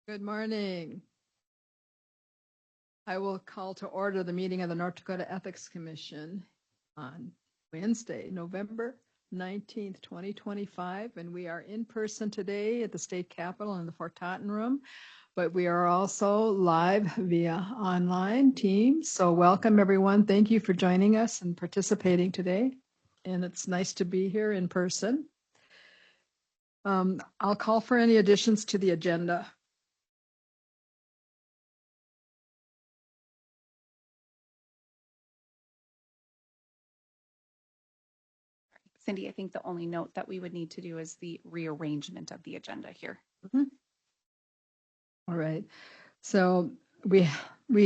Good morning. I will call to order the meeting of the North Dakota Ethics Commission on Wednesday, November 19th, 2025. And we are in person today at the State Capitol in the Fort Totten Room, but we are also live via online Teams. So welcome everyone. Thank you for joining us and participating today. And it's nice to be here in person. I'll call for any additions to the agenda. Cindy, I think the only note that we would need to do is the rearrangement of the agenda here. All right. So we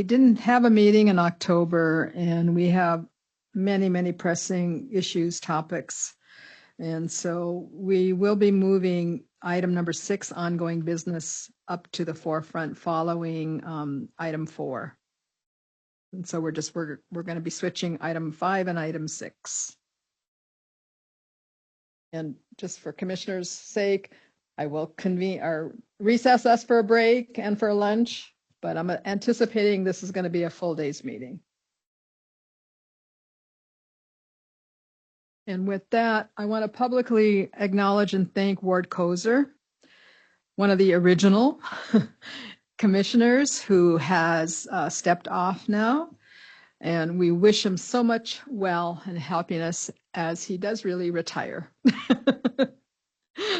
didn't have a meeting in October, and we have many pressing issues, topics. And so we will be moving item number 6, ongoing business, up to the forefront following item 4. And so we're going to be switching item 5 and item 6. And just for commissioners' sake, I will convene or recess us for a break and for lunch, but I'm anticipating this is going to be a full day's meeting. And with that, I want to publicly acknowledge and thank Ward Kozer, one of the original commissioners who has stepped off now. And we wish him so much well and happiness as he does really retire.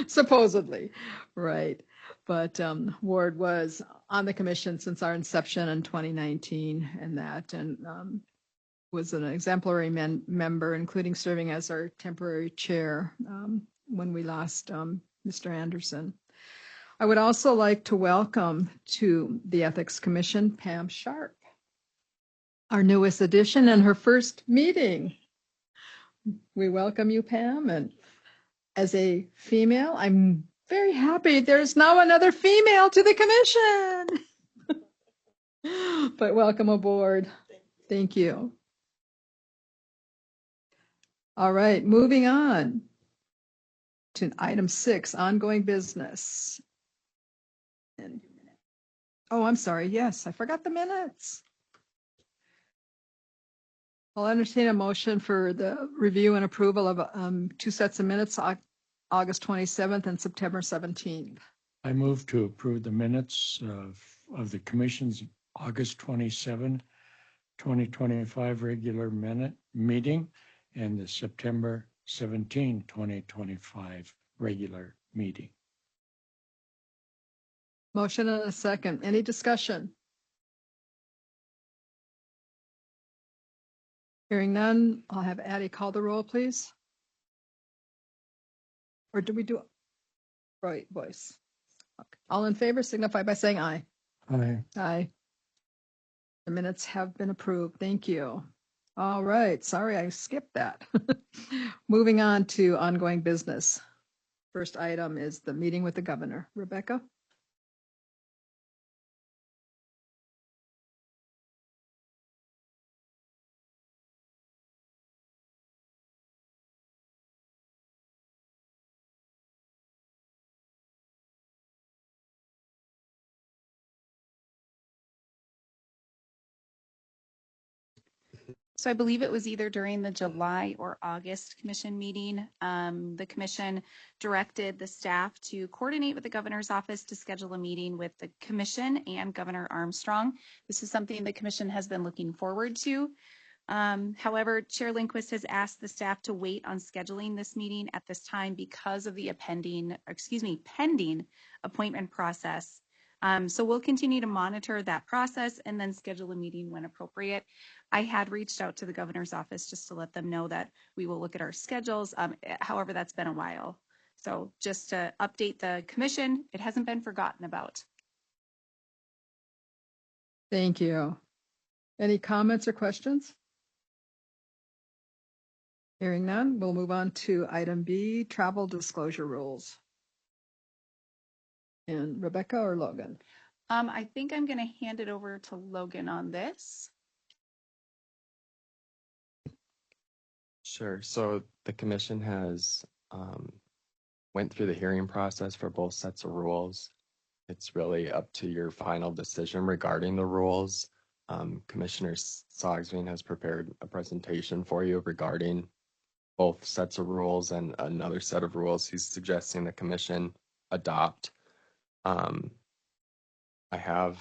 Supposedly, right. But Ward was on the commission since our inception in 2019 and was an exemplary member, including serving as our temporary chair when we lost Mr. Anderson. I would also like to welcome to the Ethics Commission Pam Sharp, our newest addition and her first meeting. We welcome you, Pam, and as a female, I'm very happy there's now another female to the commission. But welcome aboard. Thank you. All right, moving on to item 6, ongoing business. Oh, I'm sorry. Yes, I forgot the minutes. I'll entertain a motion for the review and approval of 2 sets of minutes, August 27th and September 17th. I move to approve the minutes of the commission's August 27, 2025 regular meeting and the September 17, 2025 regular meeting. Motion and a second. Any discussion? Hearing none, I'll have Addie call the roll, please. Or do we do right voice? Okay. All in favor signify by saying aye. Aye. Aye. The minutes have been approved. Thank you. All right. Sorry, I skipped that. Moving on to ongoing business. First item is the meeting with the governor. Rebecca? So I believe it was either during the July or August commission meeting. The commission directed the staff to coordinate with the governor's office to schedule a meeting with the commission and Governor Armstrong. This is something the commission has been looking forward to. However, Chair Lindquist has asked the staff to wait on scheduling this meeting at this time because of the pending appointment process. So we'll continue to monitor that process and then schedule a meeting when appropriate. I had reached out to the governor's office just to let them know that we will look at our schedules. However, that's been a while. So just to update the commission, it hasn't been forgotten about. Thank you. Any comments or questions? Hearing none, we'll move on to item B, travel disclosure rules. And Rebecca or Logan? I think I'm going to hand it over to Logan on this. Sure. So the commission has went through the hearing process for both sets of rules. it's really up to your final decision regarding the rules. Commissioner Sogsveen has prepared a presentation for you regarding both sets of rules and another set of rules he's suggesting the commission adopt. I have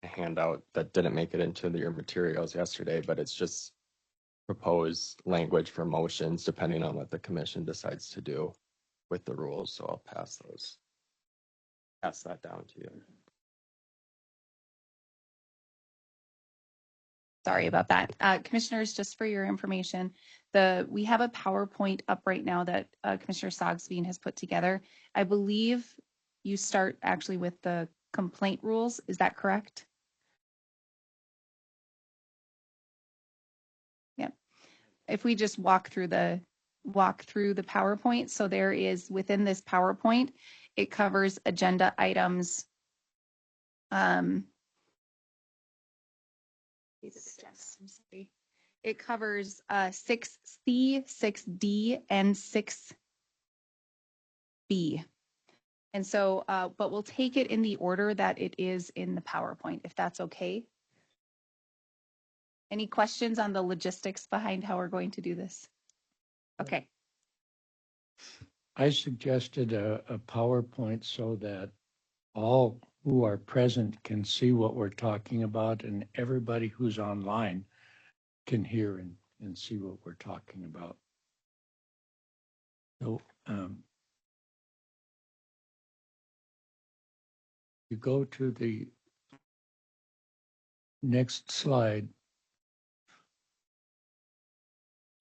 a handout that didn't make it into your materials yesterday, but it's just proposed language for motions depending on what the commission decides to do with the rules. So I'll pass that down to you. Sorry about that. Commissioners, just for your information, we have a PowerPoint up right now that Commissioner Sogsveen has put together. I believe you start actually with the complaint rules. Is that correct? Yeah. If we just walk through the PowerPoint. So there is within this PowerPoint, it covers agenda items. It covers 6C, 6D, and 6B. And so, but we'll take it in the order that it is in the PowerPoint, if that's okay. Any questions on the logistics behind how we're going to do this? Okay. I suggested a PowerPoint so that all who are present can see what we're talking about, and everybody who's online can hear and see what we're talking about. So you go to the next slide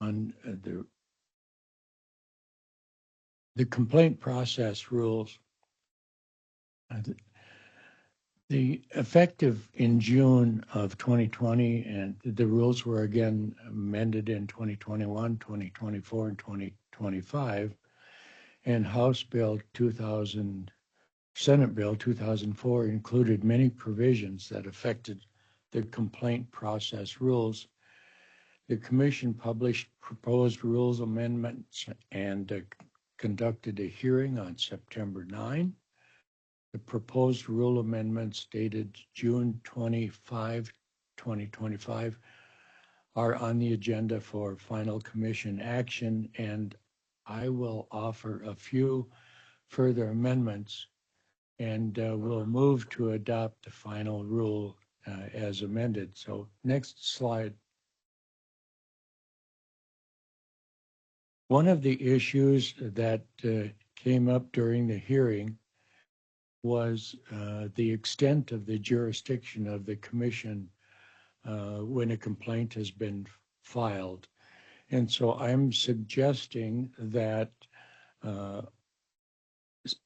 on the complaint process rules. The effective in June of 2020, and the rules were again amended in 2021, 2024, and 2025, and House Bill 2000, Senate Bill 2004 included many provisions that affected the complaint process rules. The Commission published proposed rules amendments and conducted a hearing on September 9. The proposed rule amendments dated June 25, 2025 are on the agenda for final commission action, and I will offer a few further amendments, and we'll move to adopt the final rule as amended. So next slide. One of the issues that came up during the hearing was the extent of the jurisdiction of the commission when a complaint has been filed. And so I'm suggesting that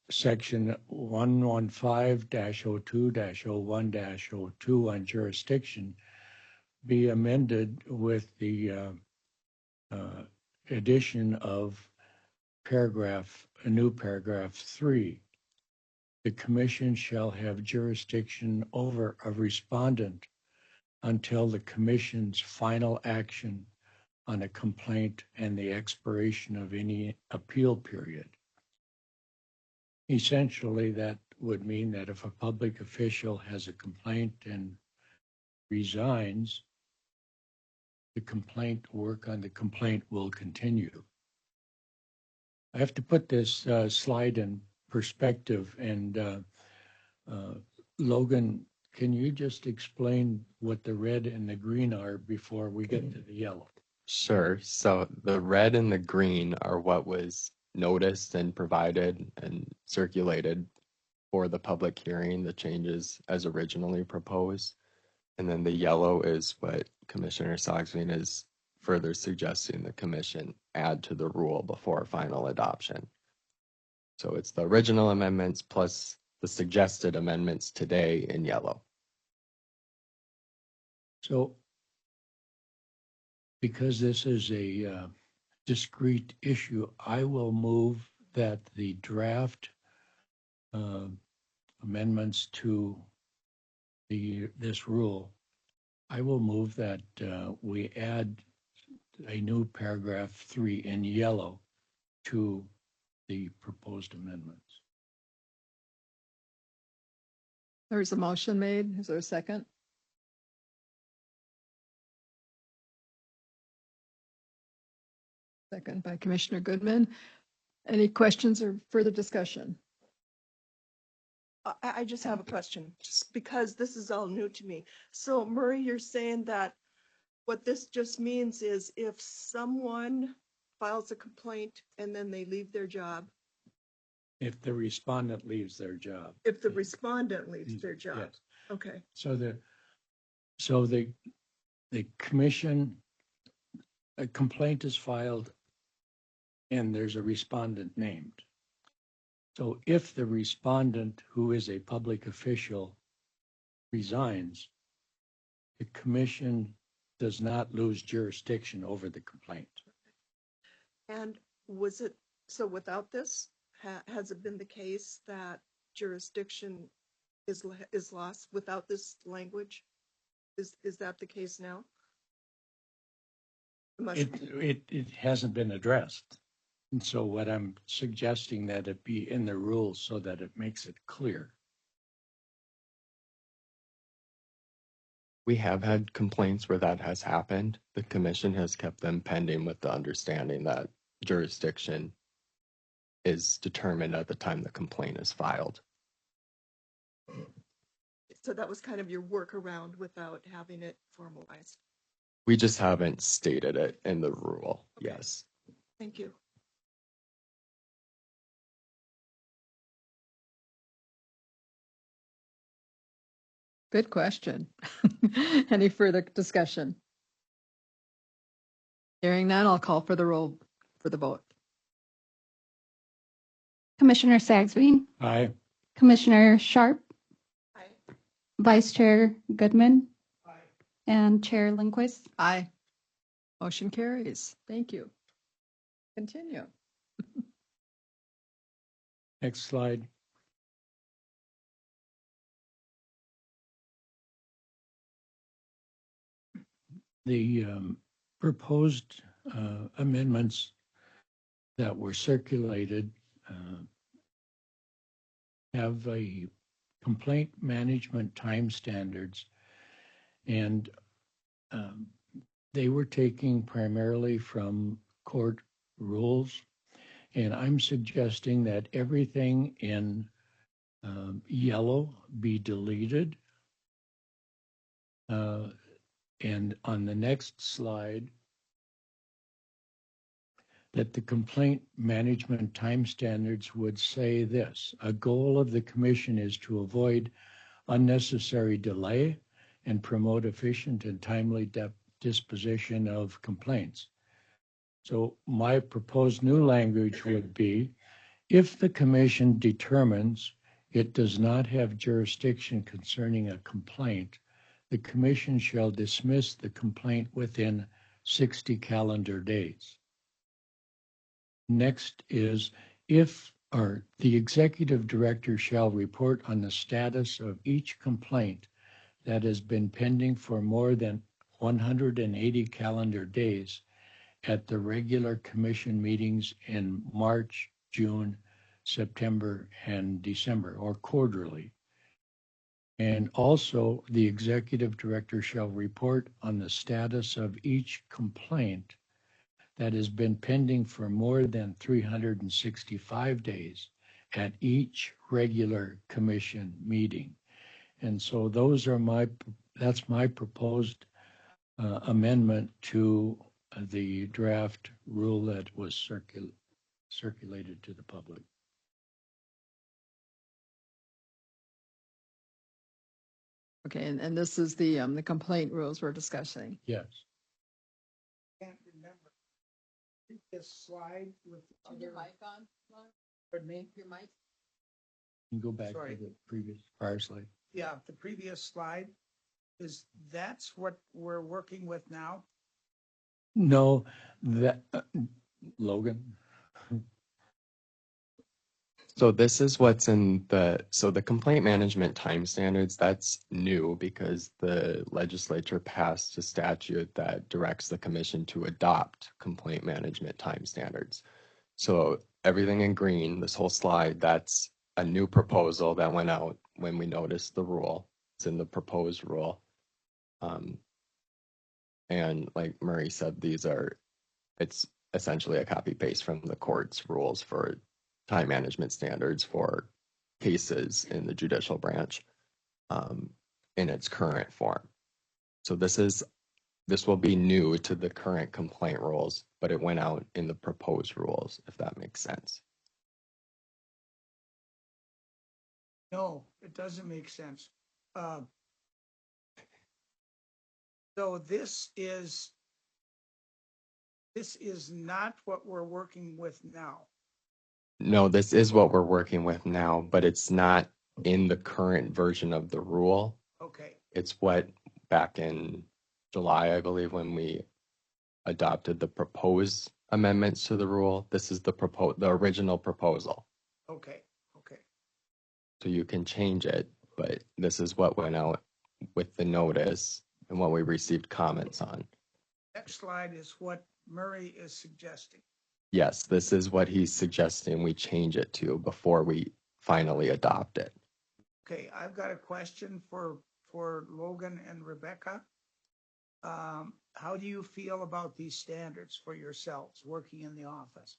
section 115-02-01-02 on jurisdiction be amended with the addition of a new paragraph 3. The commission shall have jurisdiction over a respondent until the commission's final action on a complaint and the expiration of any appeal period. Essentially, that would mean that if a public official has a complaint and resigns, the work on the complaint will continue. I have to put this slide in perspective, and Logan, can you just explain what the red and the green are before we get to the yellow? Sure. So the red and the green are what was noticed and provided and circulated for the public hearing, the changes as originally proposed. And then the yellow is what Commissioner Sogsveen is further suggesting the commission add to the rule before final adoption. So it's the original amendments plus the suggested amendments today in yellow. So because this is a discrete issue, I will move that the draft amendments to this rule, I will move that we add a new paragraph 3 in yellow to the proposed amendments. There's a motion made. Is there a second? Second by Commissioner Goodman. Any questions or further discussion? I just have a question, just because this is all new to me. So Murray, you're saying that what this just means is if someone files a complaint and then they leave their job, If the respondent leaves their job. if the respondent leaves their job, Yes. okay, So the commission, a complaint is filed and there's a respondent named. So if the respondent, who is a public official, resigns, the commission does not lose jurisdiction over the complaint. and was it, so without this, has it been the case that jurisdiction is lost without this language? Is that the case now? It hasn't been addressed. And so what I'm suggesting that it be in the rules so that it makes it clear. We have had complaints where that has happened. The commission has kept them pending with the understanding that jurisdiction is determined at the time the complaint is filed. So that was kind of your workaround without having it formalized. We just haven't stated it in the rule. Okay. Yes. Thank you. Good question. Any further discussion? Hearing none, I'll call for the roll for the vote. Commissioner Sagsby, Aye. Commissioner Sharp, Aye. Vice Chair Goodman, and Chair Lindquist. Aye. Motion carries. Thank you. Continue. Next slide. The proposed amendments that were circulated have a complaint management time standards, and they were taking primarily from court rules. And I'm suggesting that everything in yellow be deleted. And on the next slide, that the complaint management time standards would say this: a goal of the commission is to avoid unnecessary delay and promote efficient and timely disposition of complaints. So my proposed new language would be, if the commission determines it does not have jurisdiction concerning a complaint, the commission shall dismiss the complaint within 60 calendar days. Next is, the executive director shall report on the status of each complaint that has been pending for more than 180 calendar days at the regular commission meetings in March, June, September, and December, or quarterly. And also, the executive director shall report on the status of each complaint that has been pending for more than 365 days at each regular commission meeting. And so that's my proposed amendment to the draft rule that was circulated to the public. Okay, and this is the complaint rules we're discussing. Yes. Can't remember. This slide with other, on? pardon me? Your mic? You can go back Sorry. to the previous prior slide. Yeah, the previous slide, that's what we're working with now? No, Logan. So this is what's in the complaint management time standards, that's new because the legislature passed a statute that directs the commission to adopt complaint management time standards. So everything in green, this whole slide, that's a new proposal that went out when we noticed the rule. It's in the proposed rule. And like Murray said, it's essentially a copy paste from the court's rules for time management standards for cases in the judicial branch in its current form. So this will be new to the current complaint rules, but it went out in the proposed rules, if that makes sense. No, it doesn't make sense. So this is not what we're working with now. No, this is what we're working with now, but it's not in the current version of the rule. Okay, It's what back in July, I believe, when we adopted the proposed amendments to the rule. This is the original proposal. okay, okay. So you can change it, but this is what went out with the notice and what we received comments on. Next slide is what Murray is suggesting. Yes, this is what he's suggesting we change it to before we finally adopt it. Okay, I've got a question for Logan and Rebecca. How do you feel about these standards for yourselves working in the office?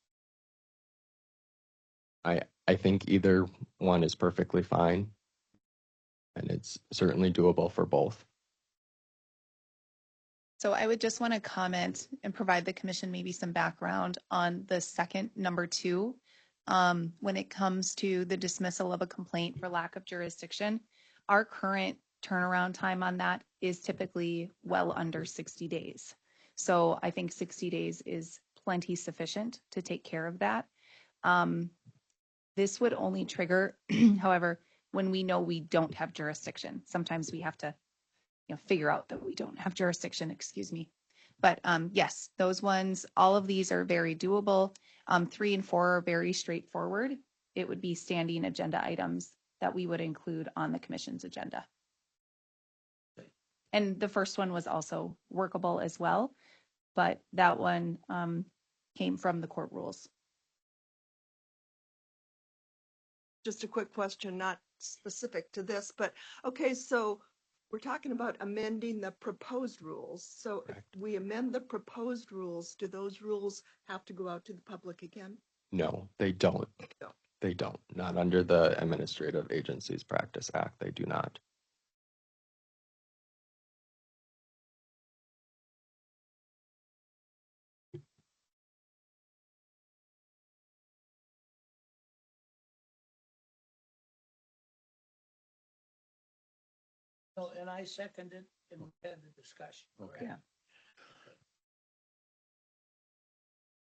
I think either one is perfectly fine, and it's certainly doable for both. So I would just want to comment and provide the commission maybe some background on the second, number 2. When it comes to the dismissal of a complaint for lack of jurisdiction, our current turnaround time on that is typically well under 60 days. So I think 60 days is plenty sufficient to take care of that. This would only trigger, however, when we know we don't have jurisdiction. Sometimes we have to figure out that we don't have jurisdiction, excuse me. But yes, those ones, all of these are very doable. 3 and 4 are very straightforward. It would be standing agenda items that we would include on the commission's agenda. And the first one was also workable as well, but that one came from the court rules. Just a quick question, not specific to this, but okay, so we're talking about amending the proposed rules. So if Correct. we amend the proposed rules, do those rules have to go out to the public again? No, they don't. No. They don't. Not under the Administrative Agencies Practice Act. They do not. Well, and I seconded and we had the discussion. Okay. Yeah.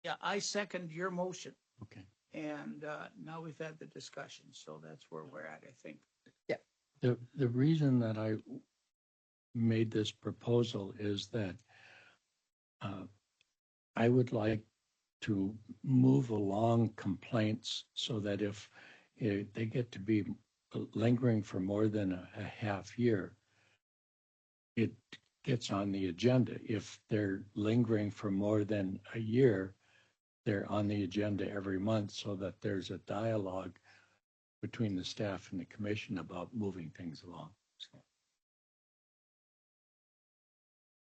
Yeah, I second your motion. Okay. And now we've had the discussion, so that's where we're at, I think. The reason that I made this proposal is that I would like to move along complaints so that if they get to be lingering for more than a half year, it gets on the agenda. If they're lingering for more than a year, they're on the agenda every month so that there's a dialogue between the staff and the commission about moving things along. So.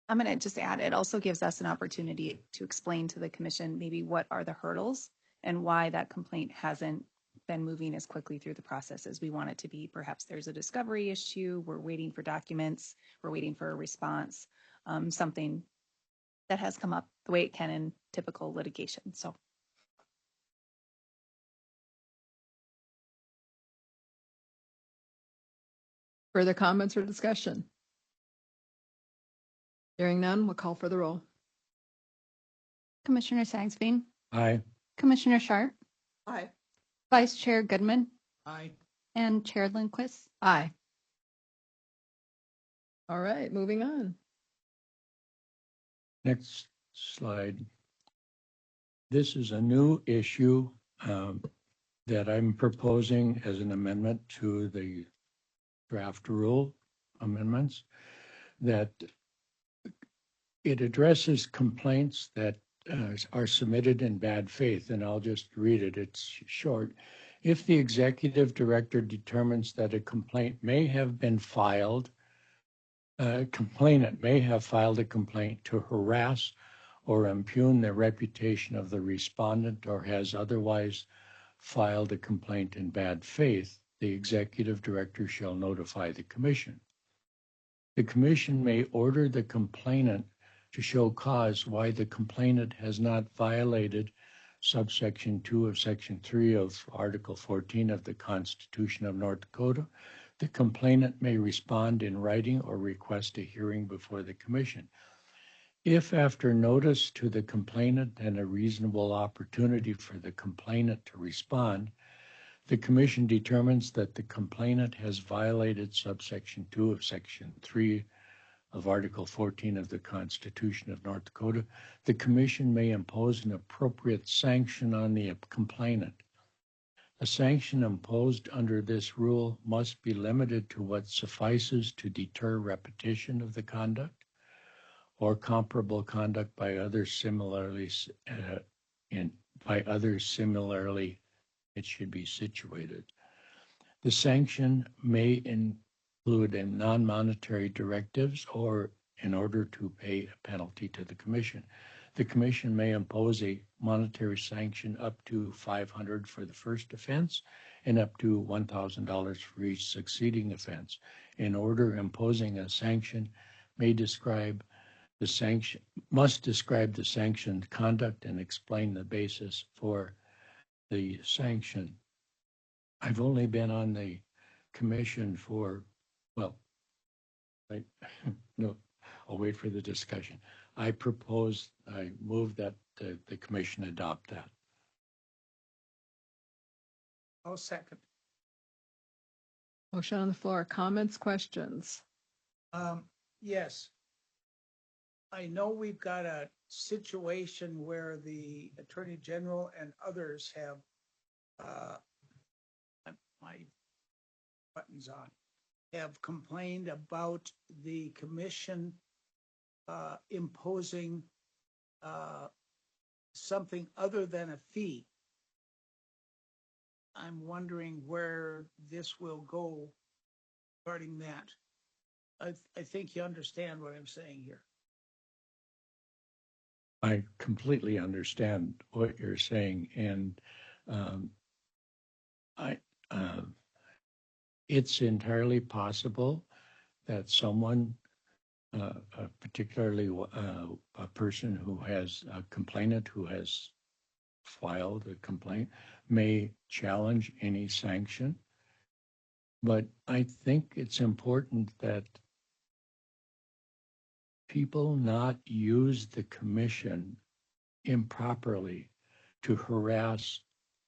I'm going to just add, it also gives us an opportunity to explain to the commission maybe what are the hurdles and why that complaint hasn't been moving as quickly through the process as we want it to be. Perhaps there's a discovery issue, we're waiting for documents, we're waiting for a response, something that has come up the way it can in typical litigation. So. Further comments or discussion? Hearing none, we'll call for the roll. Commissioner Sagsveen, Aye. Commissioner Sharp, Aye. Vice Chair Goodman, Aye. and Chair Lindquist. Aye. All right, moving on. Next slide. This is a new issue that I'm proposing as an amendment to the draft rule amendments, that it addresses complaints that are submitted in bad faith, and I'll just read it. It's short. If the executive director determines that a complaint may have been filed, a complainant may have filed a complaint to harass or impugn the reputation of the respondent or has otherwise filed a complaint in bad faith, the executive director shall notify the commission. The commission may order the complainant to show cause why the complainant has not violated subsection 2 of section 3 of Article 14 of the Constitution of North Dakota. The complainant may respond in writing or request a hearing before the commission. If after notice to the complainant and a reasonable opportunity for the complainant to respond, the commission determines that the complainant has violated subsection 2 of section 3 of Article 14 of the Constitution of North Dakota, the commission may impose an appropriate sanction on the complainant. A sanction imposed under this rule must be limited to what suffices to deter repetition of the conduct or comparable conduct by others similarly it should be situated. The sanction may include a non-monetary directives or in order to pay a penalty to the commission. The commission may impose a monetary sanction up to $500 for the first offense and up to $1,000 for each succeeding offense. In order imposing a sanction must describe the sanctioned conduct and explain the basis for the sanction. I've only been on the commission for, well, no, I'll wait for the discussion. I move that the commission adopt that. I'll second. Motion on the floor. Comments, questions? Yes. I know we've got a situation where the Attorney General and others have, my buttons on, have complained about the commission imposing something other than a fee. I'm wondering where this will go regarding that. I think you understand what I'm saying here. I completely understand what you're saying, and it's entirely possible that someone, particularly a person who has a complainant who has filed a complaint, may challenge any sanction. But I think it's important that people not use the commission improperly to harass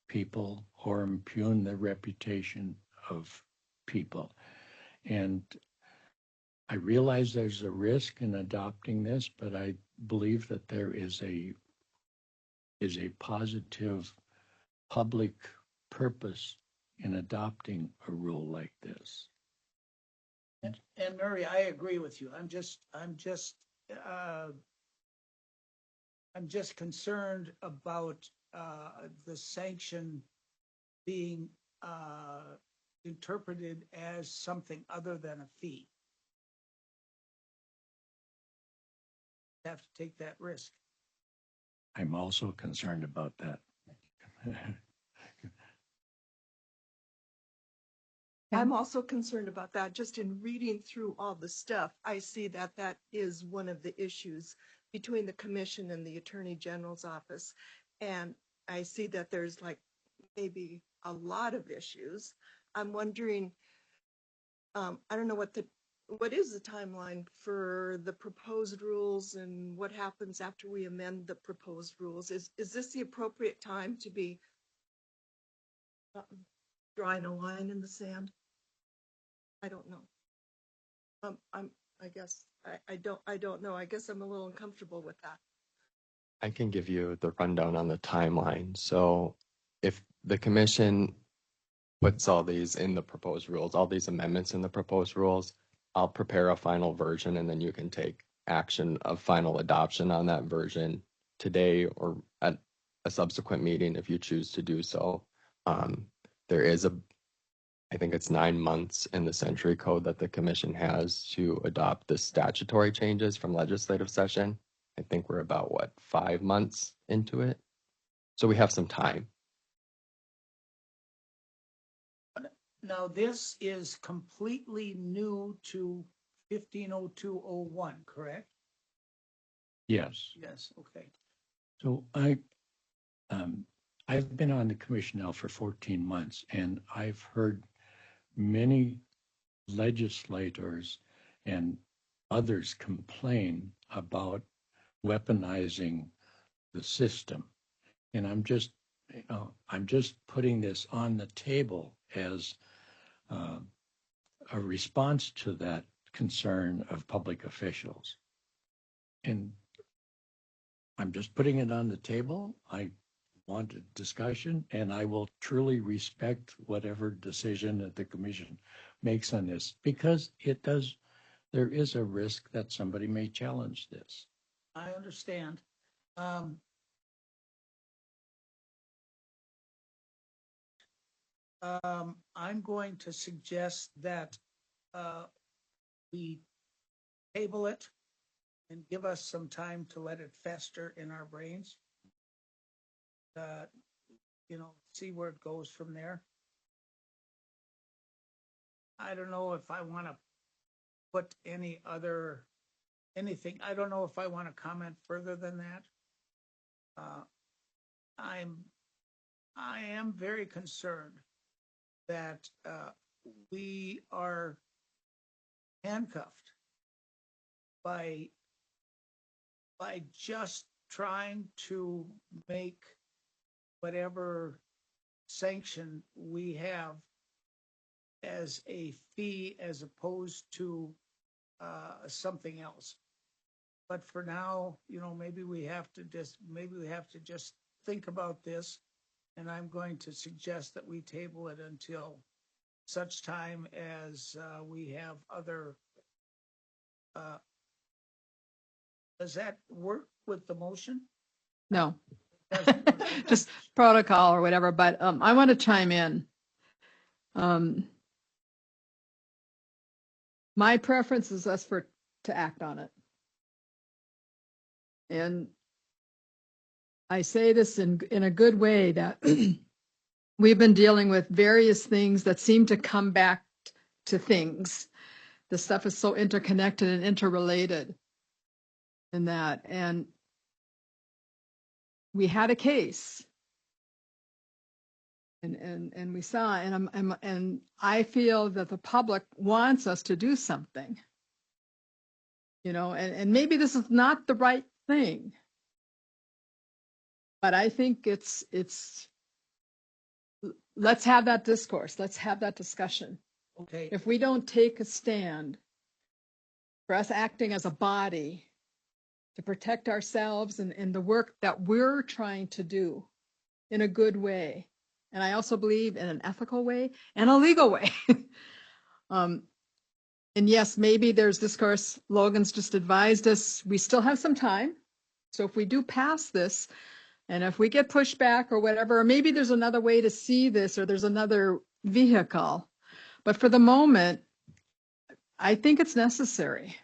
people or impugn the reputation of people. And I realize there's a risk in adopting this, but I believe that there is a positive public purpose in adopting a rule like this. And Mary, I agree with you. I'm just concerned about the sanction being interpreted as something other than a fee. Have to take that risk. I'm also concerned about that. I'm also concerned about that. Just in reading through all the stuff, I see that that is one of the issues between the commission and the Attorney General's office. And I see that there's like maybe a lot of issues. I'm wondering, I don't know what is the timeline for the proposed rules and what happens after we amend the proposed rules? Is this the appropriate time to be drawing a line in the sand? I don't know. I guess I don't know. I guess I'm a little uncomfortable with that. I can give you the rundown on the timeline. So if the commission puts all these in the proposed rules, all these amendments in the proposed rules, I'll prepare a final version and then you can take action of final adoption on that version today or at a subsequent meeting if you choose to do so. there is I think it's 9 months in the Century Code that the commission has to adopt the statutory changes from legislative session. I think we're about, what, 5 months into it? So we have some time. Now, this is completely new to 150201, correct? Yes. Yes, okay. So I've been on the commission now for 14 months, and I've heard many legislators and others complain about weaponizing the system. And I'm just putting this on the table as a response to that concern of public officials. And I'm just putting it on the table. I want a discussion, and I will truly respect whatever decision that the commission makes on this, because there is a risk that somebody may challenge this. I understand. I'm going to suggest that we table it and give us some time to let it fester in our brains. See where it goes from there. I don't know if I want to put anything. I don't know if I want to comment further than that. I am very concerned that we are handcuffed by just trying to make whatever sanction we have as a fee as opposed to something else. But for now, maybe we have to just think about this, and I'm going to suggest that we table it until such time as we have other. Does that work with the motion? No, Doesn't work. just protocol or whatever, but I want to chime in. My preference is to act on it. And I say this in a good way, that we've been dealing with various things that seem to come back to things. The stuff is so interconnected and interrelated in that. And we had a case. And we saw, and I feel that the public wants us to do something. And maybe this is not the right thing. But I think it's let's have that discourse. Let's have that discussion. Okay. If we don't take a stand for us acting as a body to protect ourselves and the work that we're trying to do in a good way, and I also believe in an ethical way and a legal way. And yes, maybe there's discourse. Logan's just advised us we still have some time. So if we do pass this, and if we get pushed back or whatever, or maybe there's another way to see this, or there's another vehicle. But for the moment, I think it's necessary.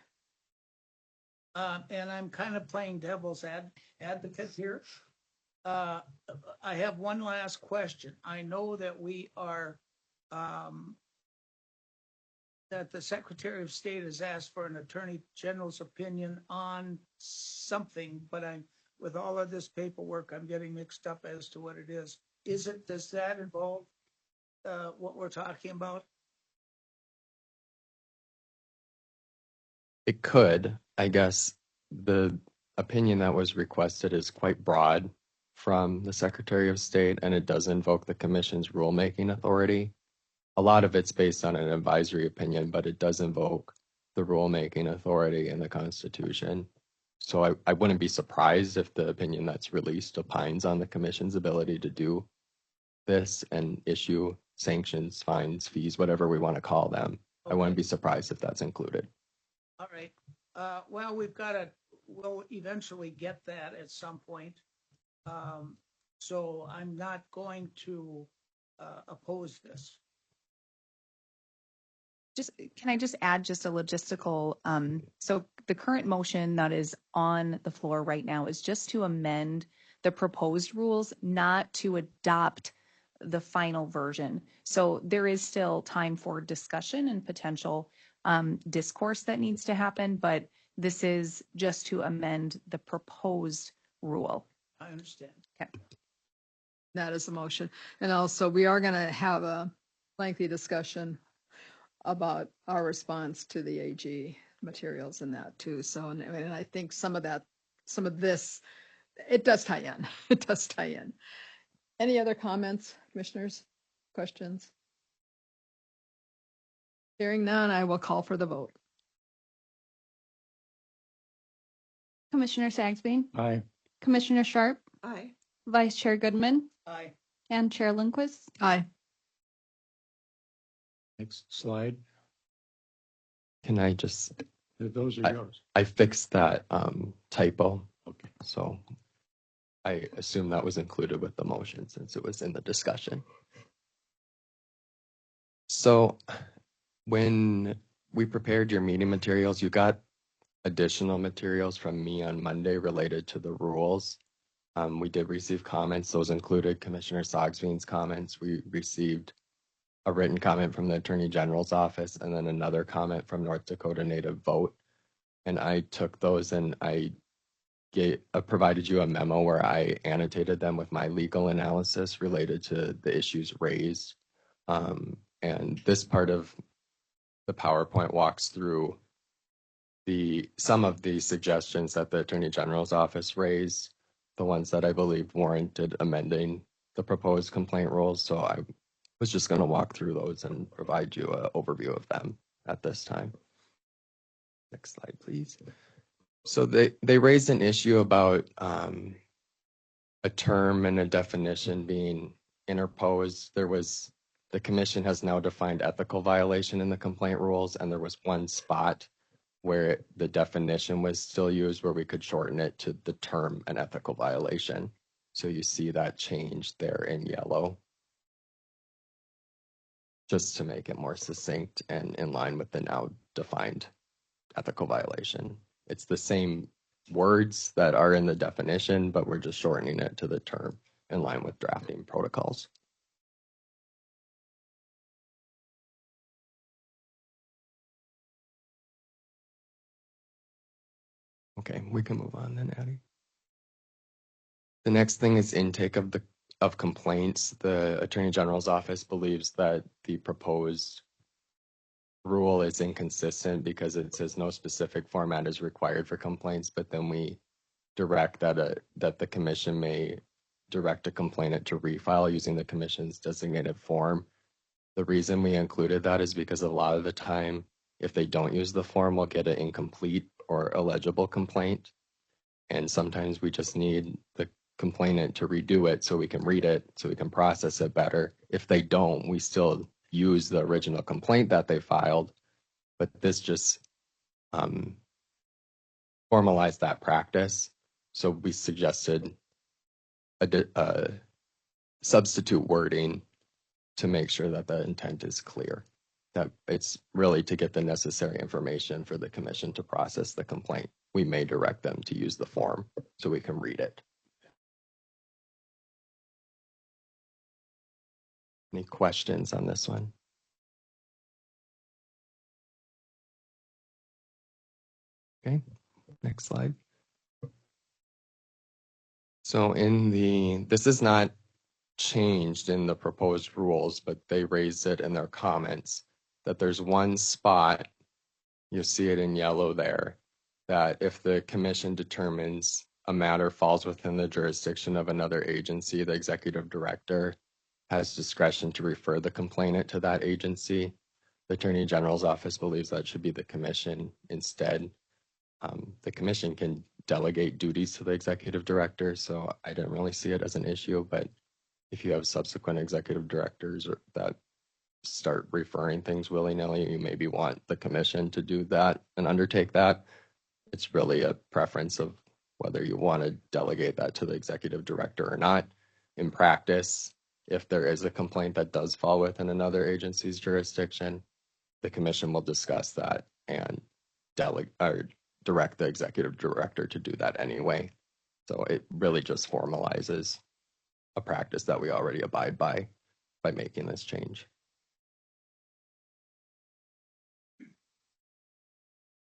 And I'm kind of playing devil's advocate here. I have one last question. I know that we are, that the Secretary of State has asked for an Attorney General's opinion on something, but with all of this paperwork, I'm getting mixed up as to what it is. Does that involve what we're talking about? It could. I guess the opinion that was requested is quite broad from the Secretary of State, and it does invoke the commission's rulemaking authority. A lot of it's based on an advisory opinion, but it does invoke the rulemaking authority in the Constitution. So I wouldn't be surprised if the opinion that's released opines on the commission's ability to do this and issue sanctions, fines, fees, whatever we want to call them. I wouldn't be surprised if that's included. All right. Well, we'll eventually get that at some point. So I'm not going to oppose this. Just, can I just add just a logistical, so the current motion that is on the floor right now is just to amend the proposed rules, not to adopt the final version. So there is still time for discussion and potential discourse that needs to happen, but this is just to amend the proposed rule. I understand. That is the motion. And also, we are going to have a lengthy discussion about our response to the AG materials and that too. So, and I think some of this, it does tie in. It does tie in. Any other comments, commissioners? Questions? Hearing none, I will call for the vote. Commissioner Sagsby, Aye. Commissioner Sharp, Aye. Vice Chair Goodman, Aye. and Chair Lindquist. Aye. Next slide. Can I just, Those are yours. I fixed that typo, Okay. so I assume that was included with the motion since it was in the discussion. So when we prepared your meeting materials, you got additional materials from me on Monday related to the rules. We did receive comments. Those included Commissioner Sogsveen's comments. We received a written comment from the Attorney General's office and then another comment from North Dakota Native Vote. And I took those and I provided you a memo where I annotated them with my legal analysis related to the issues raised. And this part of the PowerPoint walks through some of the suggestions that the Attorney General's office raised, the ones that I believe warranted amending the proposed complaint rules. So I was just going to walk through those and provide you an overview of them at this time. Next slide, please. So they raised an issue about a term and a definition being interposed. The commission has now defined ethical violation in the complaint rules, and there was one spot where the definition was still used where we could shorten it to the term an ethical violation. So you see that change there in yellow, just to make it more succinct and in line with the now defined ethical violation. It's the same words that are in the definition, but we're just shortening it to the term in line with drafting protocols. Okay, we can move on then, Addie. The next thing is intake of complaints. The Attorney General's office believes that the proposed rule is inconsistent because it says no specific format is required for complaints, but then we direct that the commission may direct a complainant to refile using the commission's designated form. The reason we included that is because a lot of the time, if they don't use the form, we'll get an incomplete or illegible complaint. And sometimes we just need the complainant to redo it so we can read it, so we can process it better. If they don't, we still use the original complaint that they filed, but this just formalized that practice. So we suggested a substitute wording to make sure that the intent is clear, that it's really to get the necessary information for the commission to process the complaint. We may direct them to use the form so we can read it. Any questions on this one? Okay, next slide. So this is not changed in the proposed rules, but they raised it in their comments that there's one spot, you'll see it in yellow there, that if the commission determines a matter falls within the jurisdiction of another agency, the executive director has discretion to refer the complainant to that agency. The Attorney General's office believes that should be the commission instead. The commission can delegate duties to the executive director, so I didn't really see it as an issue, but if you have subsequent executive directors that start referring things willy-nilly, you maybe want the commission to do that and undertake that. It's really a preference of whether you want to delegate that to the executive director or not. In practice, If there is a complaint that does fall within another agency's jurisdiction, the commission will discuss that and direct the executive director to do that anyway. So it really just formalizes a practice that we already abide by making this change.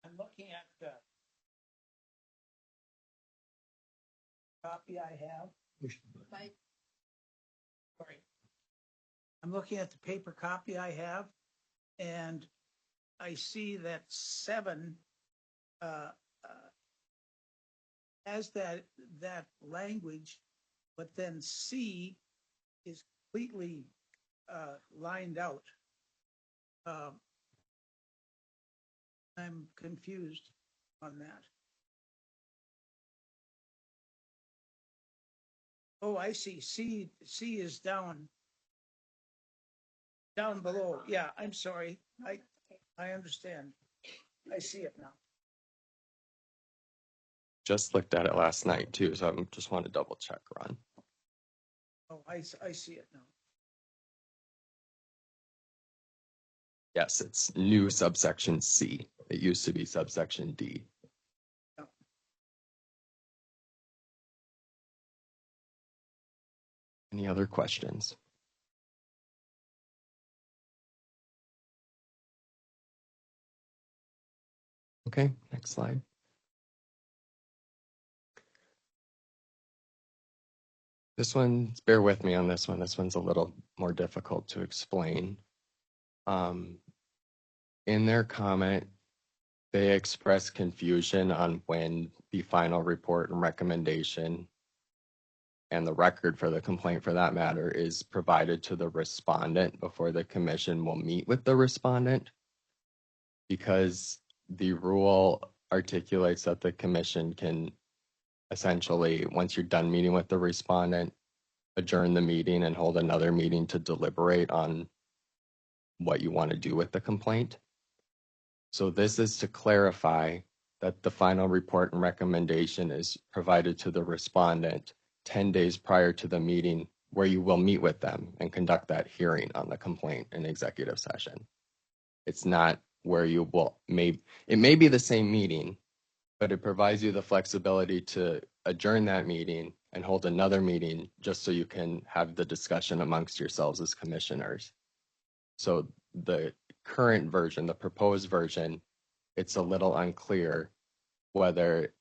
I'm looking at the copy I have. Sorry. I'm looking at the paper copy I have, and I see that 7 has that language, but then C is completely lined out. I'm confused on that. Oh, I see. C is down below. Yeah, I'm sorry. I understand. I see it now. Just looked at it last night too, so I just want to double check, Ron. Oh, I see it now. Yes, it's new subsection C. It used to be subsection D. Yep. Any other questions? Okay, next slide. This one, bear with me on this one. This one's a little more difficult to explain. In their comment, they express confusion on when the final report and recommendation and the record for the complaint for that matter is provided to the respondent before the commission will meet with the respondent. Because the rule articulates that the commission can essentially, once you're done meeting with the respondent, adjourn the meeting and hold another meeting to deliberate on what you want to do with the complaint. So this is to clarify that the final report and recommendation is provided to the respondent 10 days prior to the meeting where you will meet with them and conduct that hearing on the complaint in executive session. It's not where you will, it may be the same meeting, but it provides you the flexibility to adjourn that meeting and hold another meeting just so you can have the discussion amongst yourselves as commissioners. So the current version, the proposed version, it's a little unclear whether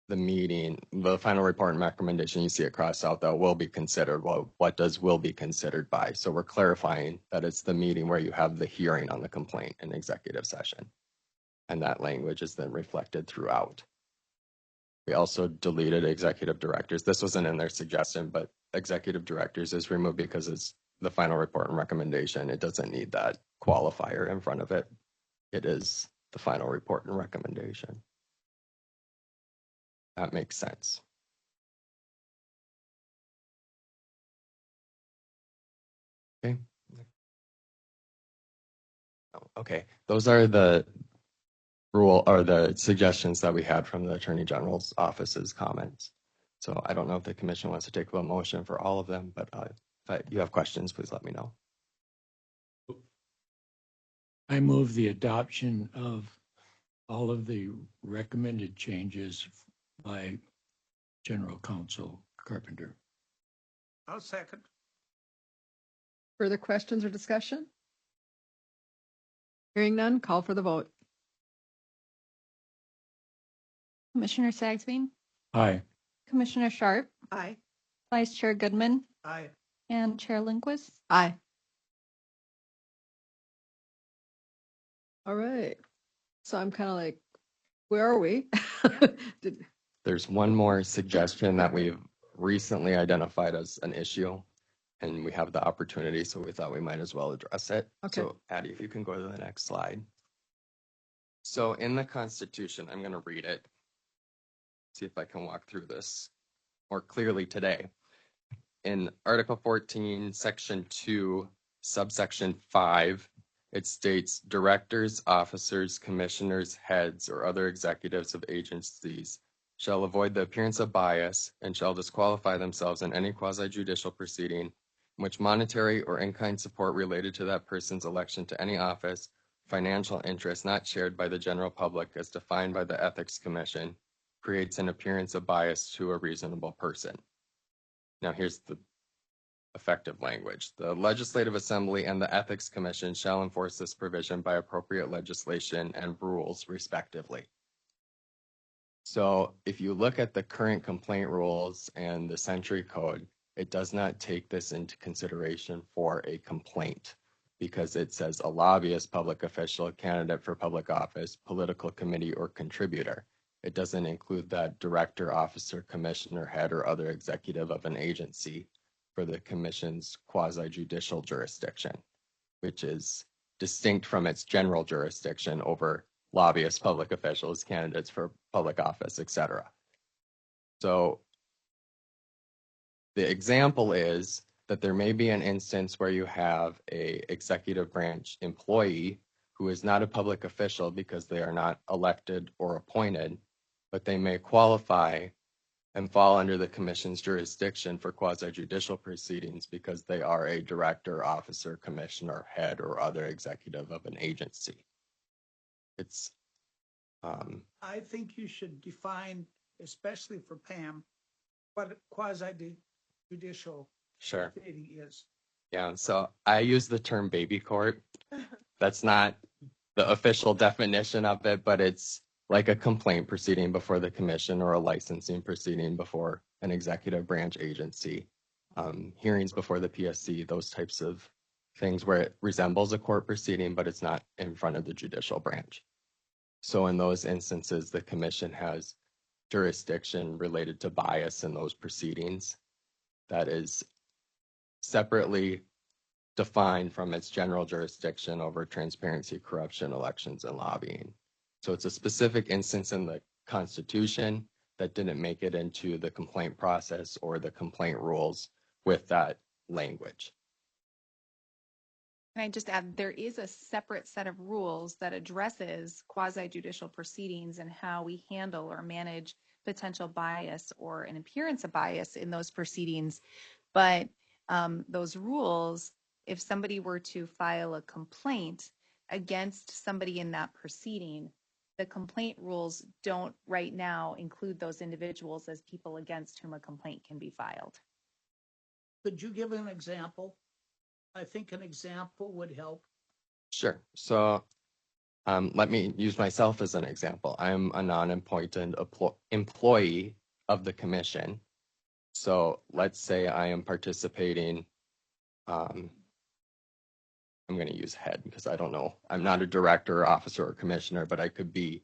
the meeting, the final report and recommendation, you see it crossed out, that will be considered. Well, what does will be considered by? So we're clarifying that it's the meeting where you have the hearing on the complaint in executive session. And that language is then reflected throughout. We also deleted executive directors. This wasn't in their suggestion, but executive directors is removed because it's the final report and recommendation. It doesn't need that qualifier in front of it. It is the final report and recommendation. That makes sense. Okay. Okay, those are the rule or the suggestions that we had from the Attorney General's office's comments. So I don't know if the commission wants to take a motion for all of them, but if you have questions, please let me know. I move the adoption of all of the recommended changes by General Counsel Carpenter. I'll second. Further questions or discussion? Hearing none, call for the vote. Commissioner Sagsby, Aye. Commissioner Sharp, Aye. Vice Chair Goodman, Aye. and Chair Lindquist. Aye. All right. So I'm kind of like, where are we? There's one more suggestion that we've recently identified as an issue, and we have the opportunity, so we thought we might as well address it. Okay. So Addie, if you can go to the next slide. So in the Constitution, I'm going to read it. See if I can walk through this more clearly today. In Article 14, Section 2, subsection 5, it states directors, officers, commissioners, heads, or other executives of agencies shall avoid the appearance of bias and shall disqualify themselves in any quasi-judicial proceeding in which monetary or in-kind support related to that person's election to any office, financial interest not shared by the general public as defined by the Ethics Commission, creates an appearance of bias to a reasonable person. Now here's the effective language. The Legislative Assembly and the Ethics Commission shall enforce this provision by appropriate legislation and rules respectively. So if you look at the current complaint rules and the Century Code, it does not take this into consideration for a complaint because it says a lobbyist, public official, candidate for public office, political committee, or contributor. It doesn't include that director, officer, commissioner, head, or other executive of an agency for the commission's quasi-judicial jurisdiction, which is distinct from its general jurisdiction over lobbyists, public officials, candidates for public office, etc. So the example is that there may be an instance where you have a executive branch employee who is not a public official because they are not elected or appointed, but they may qualify and fall under the commission's jurisdiction for quasi-judicial proceedings because they are a director, officer, commissioner, head, or other executive of an agency. It's I think you should define, especially for Pam, what a quasi-judicial sure. proceeding is. Yeah, so I use the term baby court. That's not the official definition of it, but it's like a complaint proceeding before the commission or a licensing proceeding before an executive branch agency, hearings before the PSC, those types of things where it resembles a court proceeding, but it's not in front of the judicial branch. So in those instances, the commission has jurisdiction related to bias in those proceedings that is separately defined from its general jurisdiction over transparency, corruption, elections, and lobbying. So it's a specific instance in the Constitution that didn't make it into the complaint process or the complaint rules with that language. Can I just add, there is a separate set of rules that addresses quasi-judicial proceedings and how we handle or manage potential bias or an appearance of bias in those proceedings. But those rules, if somebody were to file a complaint against somebody in that proceeding, the complaint rules don't right now include those individuals as people against whom a complaint can be filed. Could you give an example? I think an example would help. Sure. So let me use myself as an example. I'm a non-appointed employee of the commission. So let's say I am participating. I'm going to use head because I don't know. I'm not a director, officer, or commissioner, but I could be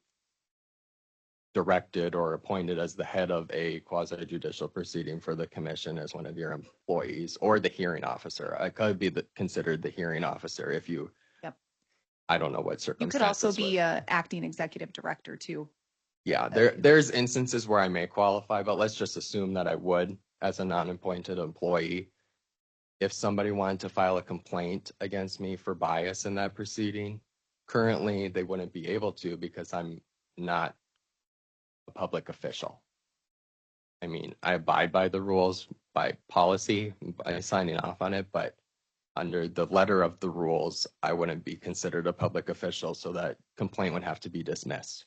directed or appointed as the head of a quasi-judicial proceeding for the commission as one of your employees or the hearing officer. I could be considered the hearing officer if you, Yep. I don't know what You circumstances. could also would. be a acting executive director too. Yeah, there's instances where I may qualify, but let's just assume that I would as a non-appointed employee. If somebody wanted to file a complaint against me for bias in that proceeding, currently they wouldn't be able to because I'm not a public official. I mean, I abide by the rules by policy, by signing off on it, but under the letter of the rules, I wouldn't be considered a public official, so that complaint would have to be dismissed.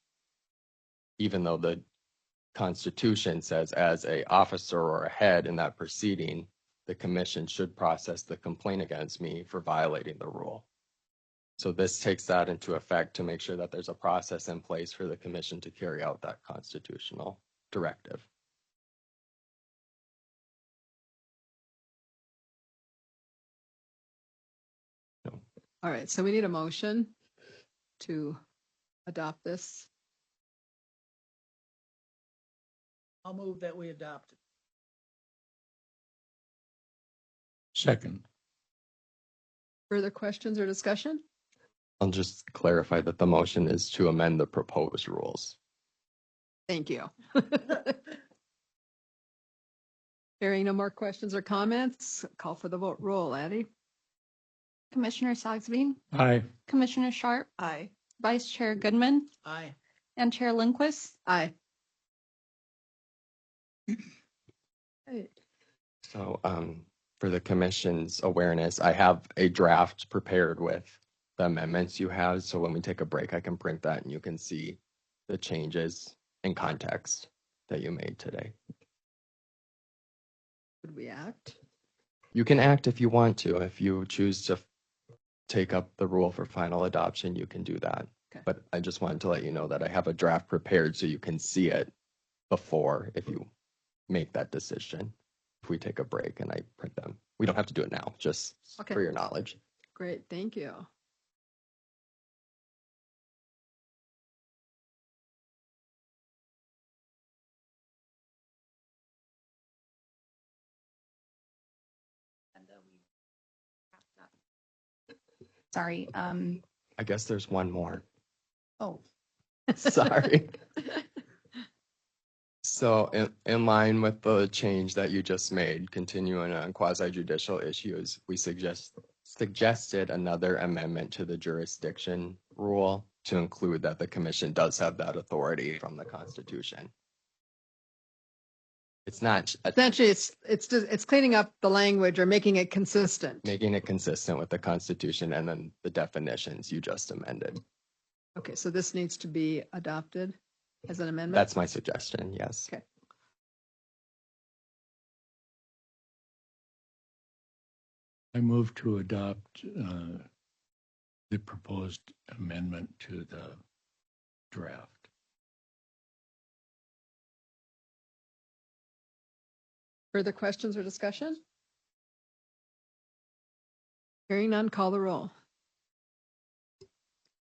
Even though the Constitution says as a officer or a head in that proceeding, the commission should process the complaint against me for violating the rule. So this takes that into effect to make sure that there's a process in place for the commission to carry out that constitutional directive. All right, so we need a motion to adopt this. I'll move that we adopt it. Second. Further questions or discussion? I'll just clarify that the motion is to amend the proposed rules. Thank you. Hearing no more questions or comments, call for the vote. Roll, Addie. Commissioner Sagsveen, Aye. Commissioner Sharp, Aye. Vice Chair Goodman, Aye. and Chair Lindquist. Aye. Right. So, for the commission's awareness, I have a draft prepared with the amendments you have. So when we take a break, I can print that and you can see the changes in context that you made today. Would we act? You can act if you want to. If you choose to take up the rule for final adoption, you can do that. Okay. But I just wanted to let you know that I have a draft prepared so you can see it before if you make that decision. If we take a break and I print them, we don't have to do it now, just Okay. for your knowledge. Great, thank you. Sorry. I guess there's one more. Oh, Sorry. So in line with the change that you just made, continuing on quasi judicial issues, we suggested another amendment to the jurisdiction rule to include that the commission does have that authority from the Constitution. It's not Essentially, it's cleaning up the language or making it consistent. making it consistent with the Constitution and then the definitions you just amended. Okay, so this needs to be adopted as an amendment? That's my suggestion, yes. Okay. I move to adopt the proposed amendment to the draft. Further questions or discussion? Hearing none, call the roll.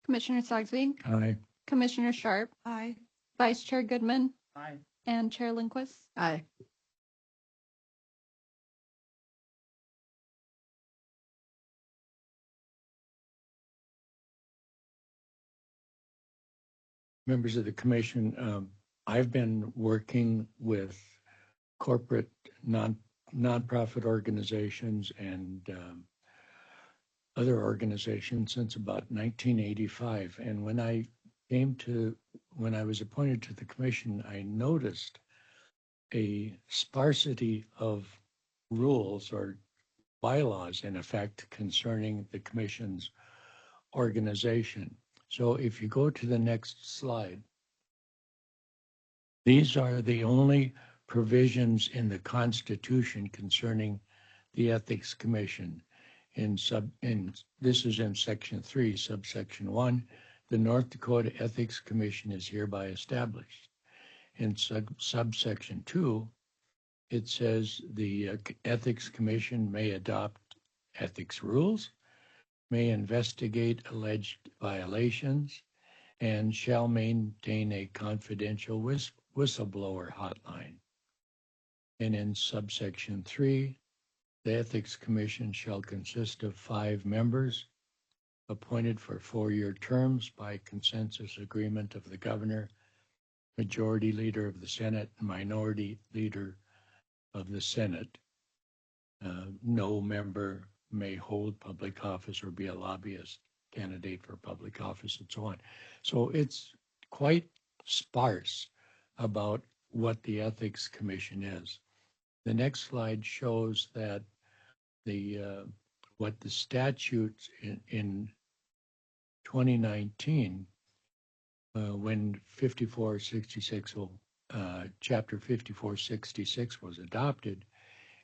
Commissioner Sigsbee, Aye. Commissioner Sharp, Aye. Vice Chair Goodman, Aye. and Chair Lindquist. Aye. Members of the commission, I've been working with corporate nonprofit organizations and other organizations since about 1985. And when I was appointed to the commission, I noticed a sparsity of rules or bylaws in effect concerning the commission's organization. So if you go to the next slide, these are the only provisions in the Constitution concerning the Ethics Commission. This is in Section 3, subsection 1. The North Dakota Ethics Commission is hereby established. In subsection 2, it says the Ethics Commission may adopt ethics rules, may investigate alleged violations, and shall maintain a confidential whistleblower hotline. And in subsection 3, the Ethics Commission shall consist of 5 members appointed for 4-year terms by consensus agreement of the governor, majority leader of the Senate, and minority leader of the Senate. No member may hold public office or be a lobbyist candidate for public office and so on. So it's quite sparse about what the Ethics Commission is. The next slide shows that what the statutes in 2019, when 5466, Chapter 5466 was adopted,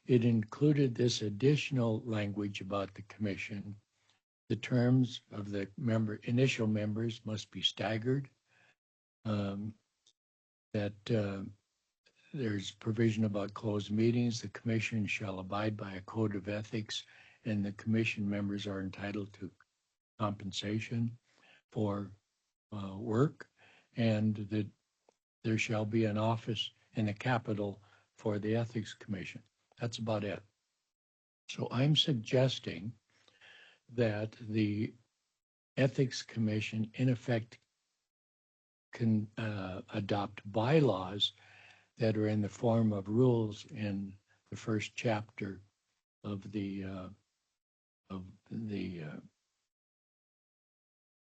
it included this additional language about the commission. The terms of the initial members must be staggered, that there's provision about closed meetings. The commission shall abide by a code of ethics, and the commission members are entitled to compensation for work, and that there shall be an office in the Capitol for the Ethics Commission. That's about it. So I'm suggesting that the Ethics Commission, in effect, can adopt bylaws that are in the form of rules in the first chapter of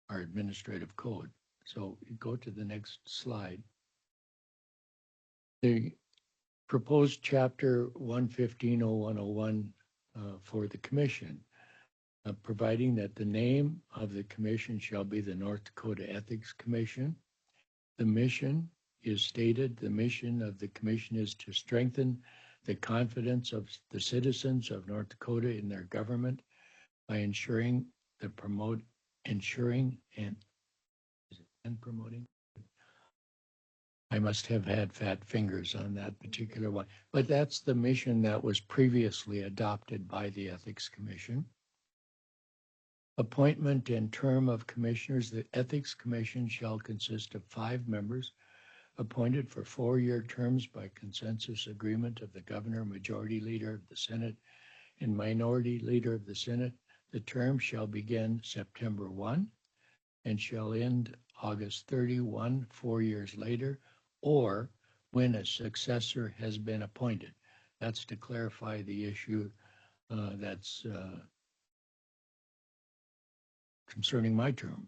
our administrative code. So you go to the next slide. The proposed chapter 115.0101 for the commission, providing that the name of the commission shall be the North Dakota Ethics Commission. The mission is stated, the mission of the commission is to strengthen the confidence of the citizens of North Dakota in their government by ensuring and promoting. I must have had fat fingers on that particular one, but that's the mission that was previously adopted by the Ethics Commission. Appointment and term of commissioners. The Ethics Commission shall consist of 5 members appointed for 4-year terms by consensus agreement of the governor, majority leader of the Senate, and minority leader of the Senate. The term shall begin September 1 and shall end August 31, 4 years later, or when a successor has been appointed. That's to clarify the issue that's concerning my term.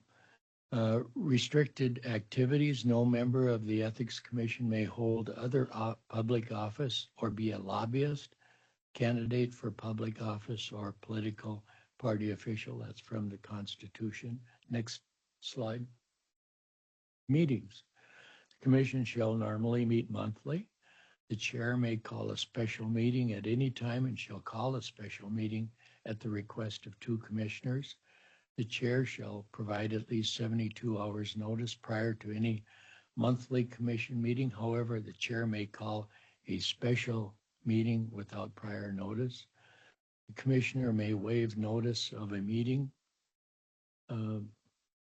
Restricted activities. No member of the Ethics Commission may hold other public office or be a lobbyist, candidate for public office, or political party official. That's from the Constitution. Next slide. Meetings. The commission shall normally meet monthly. The chair may call a special meeting at any time and shall call a special meeting at the request of 2 commissioners. The chair shall provide at least 72 hours notice prior to any monthly commission meeting. However, the chair may call a special meeting without prior notice. The commissioner may waive notice of a meeting.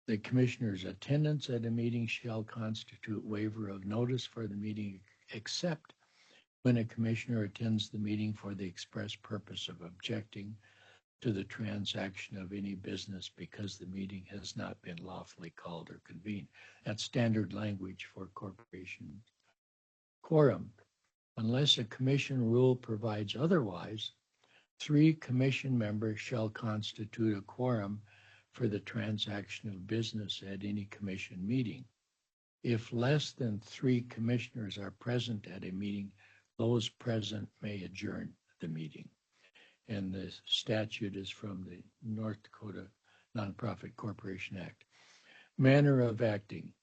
The commissioner's attendance at a meeting shall constitute waiver of notice for the meeting, except when a commissioner attends the meeting for the express purpose of objecting to the transaction of any business because the meeting has not been lawfully called or convened. That's standard language for corporations. Quorum. Unless a commission rule provides otherwise, 3 commission members shall constitute a quorum for the transaction of business at any commission meeting. If less than 3 commissioners are present at a meeting, those present may adjourn the meeting. And the statute is from the North Dakota Nonprofit Corporation Act. Manner of acting.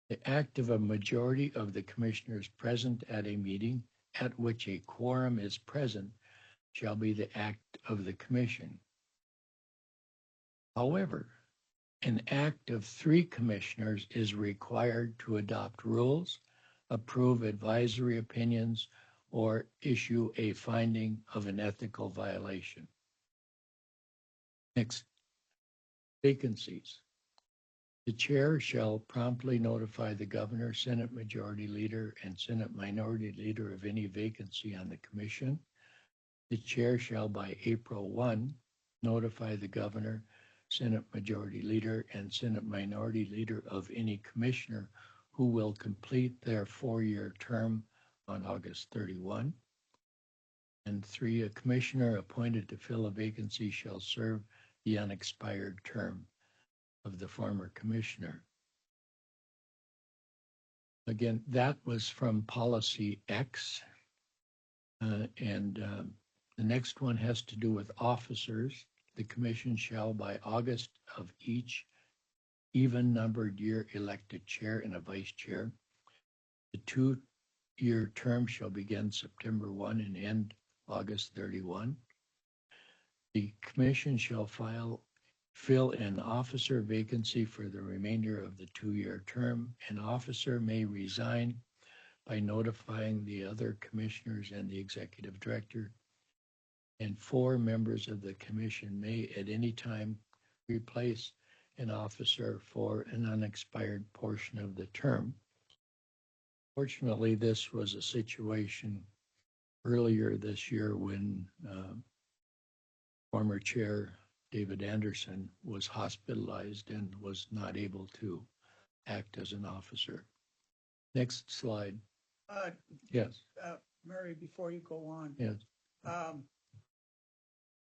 The act of a majority of the commissioners present at a meeting at which a quorum is present shall be the act of the commission. However, an act of 3 commissioners is required to adopt rules, approve advisory opinions, or issue a finding of an ethical violation. Next, vacancies. The chair shall promptly notify the governor, Senate Majority Leader, and Senate Minority Leader of any vacancy on the commission. The chair shall by April 1 notify the governor, Senate Majority Leader, and Senate Minority Leader of any commissioner who will complete their 4-year term on August 31. And 3, a commissioner appointed to fill a vacancy shall serve the unexpired term of the former commissioner. Again, that was from Policy X. The next one has to do with officers. The commission shall by August of each even-numbered year elect a chair and a vice chair. The 2-year term shall begin September 1 and end August 31. The commission shall fill an officer vacancy for the remainder of the 2-year term. An officer may resign by notifying the other commissioners and the executive director. And 4 members of the commission may at any time replace an officer for an unexpired portion of the term. Fortunately, this was a situation earlier this year when former chair David Anderson was hospitalized and was not able to act as an officer. Next slide. Yes. Mary, before you go on. Yes.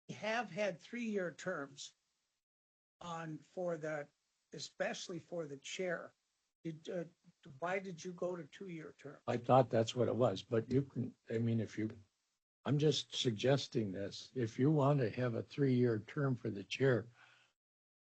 We have had 3-year terms especially for the chair. Why did you go to 2-year term? I thought that's what it was, but you can, I mean, I'm just suggesting this. If you want to have a 3-year term for the chair,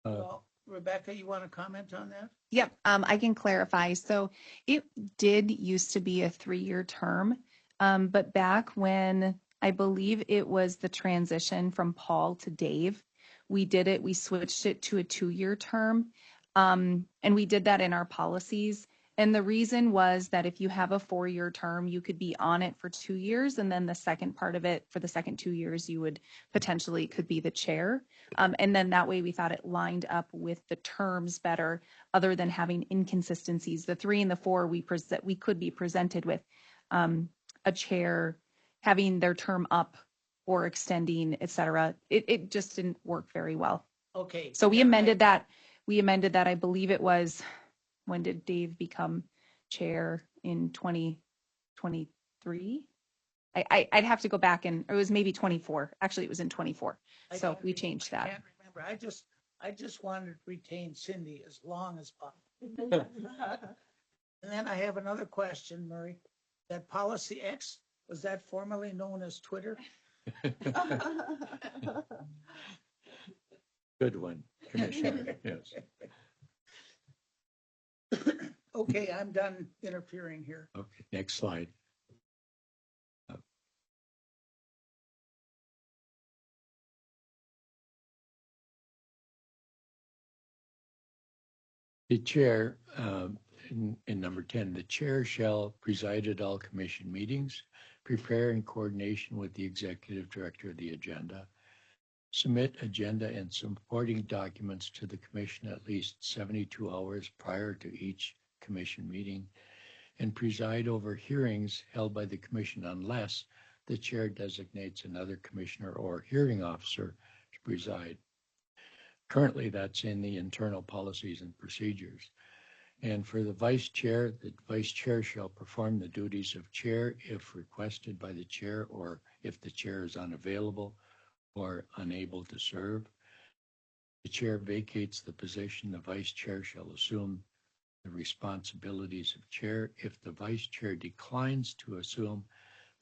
Well, Rebecca, you want to comment on that? Yep, I can clarify. So it did used to be a 3-year term, but back when I believe it was the transition from Paul to Dave, we switched it to a 2-year term. And we did that in our policies. And the reason was that if you have a 4-year term, you could be on it for 2 years. And then the second part of it, for the second 2 years, you would potentially could be the chair. And then that way we thought it lined up with the terms better, other than having inconsistencies. The 3 and the 4, we could be presented with a chair having their term up or extending, et cetera. It just didn't work very well. Okay. So we then amended that. We amended that. I believe it was, when did Dave become chair? In 2023? I'd have to go back, and it was maybe 24. Actually, it was in 24. I So can't we remember. changed I that. can't remember. I just wanted to retain Cindy as long as possible. And then I have another question, Murray. That policy X, was that formerly known as Twitter? good one, Commissioner, yes. Okay, I'm done interfering here. Okay, next slide. The chair, in number 10, the chair shall preside at all commission meetings, prepare in coordination with the executive director of the agenda, submit agenda and supporting documents to the commission at least 72 hours prior to each commission meeting, and preside over hearings held by the commission unless the chair designates another commissioner or hearing officer to preside. Currently, that's in the internal policies and procedures. And for the vice chair shall perform the duties of chair if requested by the chair or if the chair is unavailable or unable to serve. The chair vacates the position, the vice chair shall assume the responsibilities of chair. If the vice chair declines to assume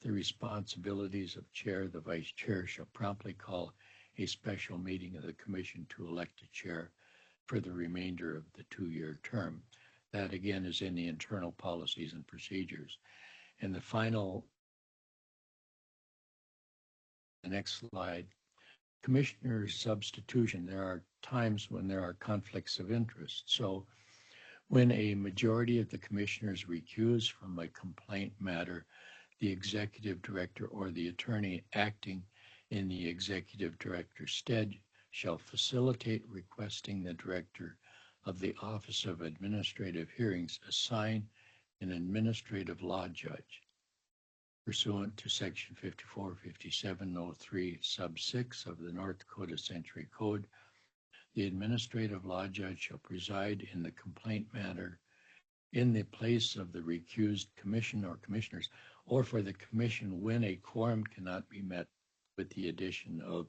the responsibilities of chair, the vice chair shall promptly call a special meeting of the commission to elect a chair for the remainder of the 2-year term. That again is in the internal policies and procedures. And the final, the next slide, commissioner substitution. There are times when there are conflicts of interest. So when a majority of the commissioners recuse from a complaint matter, the executive director or the attorney acting in the executive director's stead shall facilitate requesting the director of the Office of Administrative Hearings assign an administrative law judge pursuant to section 545703 sub 6 of the North Dakota Century Code. The administrative law judge shall preside in the complaint matter in the place of the recused commission or commissioners, or for the commission when a quorum cannot be met with the addition of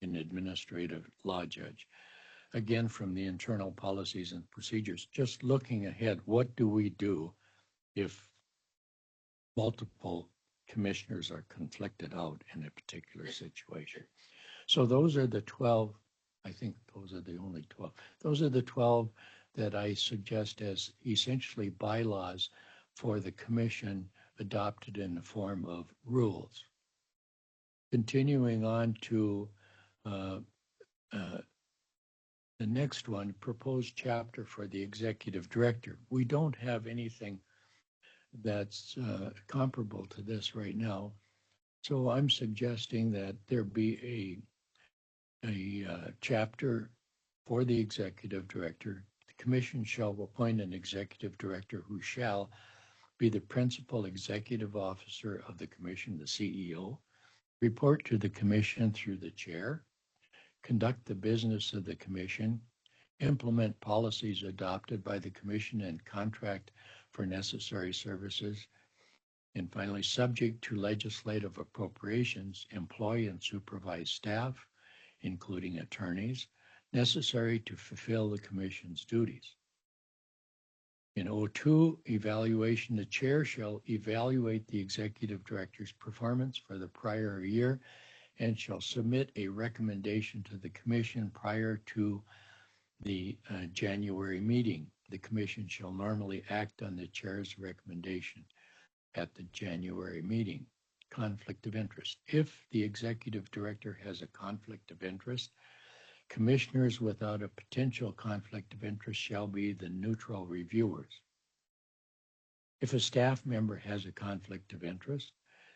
an administrative law judge. Again, from the internal policies and procedures, just looking ahead, what do we do if multiple commissioners are conflicted out in a particular situation? So those are the 12, I think those are the only 12. Those are the 12 that I suggest as essentially bylaws for the commission adopted in the form of rules. Continuing on to the next one, proposed chapter for the executive director. We don't have anything that's comparable to this right now. So I'm suggesting that there be a chapter for the executive director. The commission shall appoint an executive director who shall be the principal executive officer of the commission, the CEO, report to the commission through the chair, conduct the business of the commission, implement policies adopted by the commission and contract for necessary services, and finally, subject to legislative appropriations, employ and supervise staff, including attorneys, necessary to fulfill the commission's duties. In O2, evaluation, the chair shall evaluate the executive director's performance for the prior year and shall submit a recommendation to the commission prior to the January meeting. The commission shall normally act on the chair's recommendation at the January meeting. Conflict of interest. If the executive director has a conflict of interest, commissioners without a potential conflict of interest shall be the neutral reviewers. If a staff member has a conflict of interest,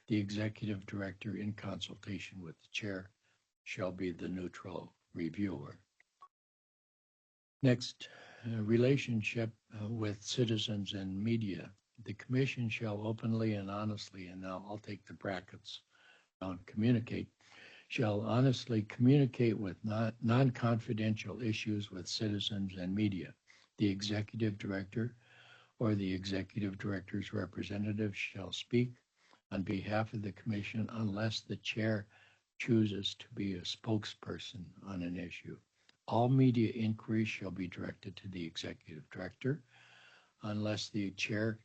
the executive director, in consultation with the chair, shall be the neutral reviewer. Next, relationship with citizens and media. The commission shall openly and honestly, and now I'll take the brackets down, communicate, shall honestly communicate with non-confidential issues with citizens and media. The executive director or the executive director's representative shall speak on behalf of the commission unless the chair chooses to be a spokesperson on an issue. All media inquiries shall be directed to the executive director unless the chair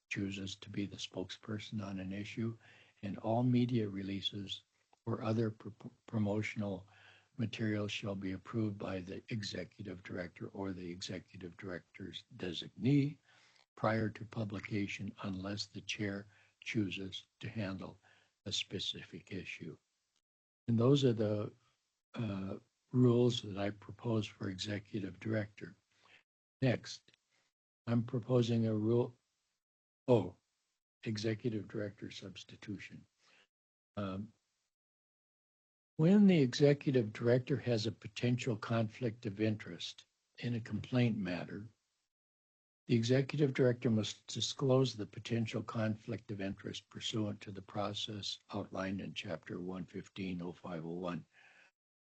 chooses to be the spokesperson on an issue, and all media releases or other promotional materials shall be approved by the executive director or the executive director's designee prior to publication unless the chair chooses to handle a specific issue. And those are the rules that I propose for executive director. Next, I'm proposing a rule, executive director substitution. When the executive director has a potential conflict of interest in a complaint matter, the executive director must disclose the potential conflict of interest pursuant to the process outlined in Chapter 115.0501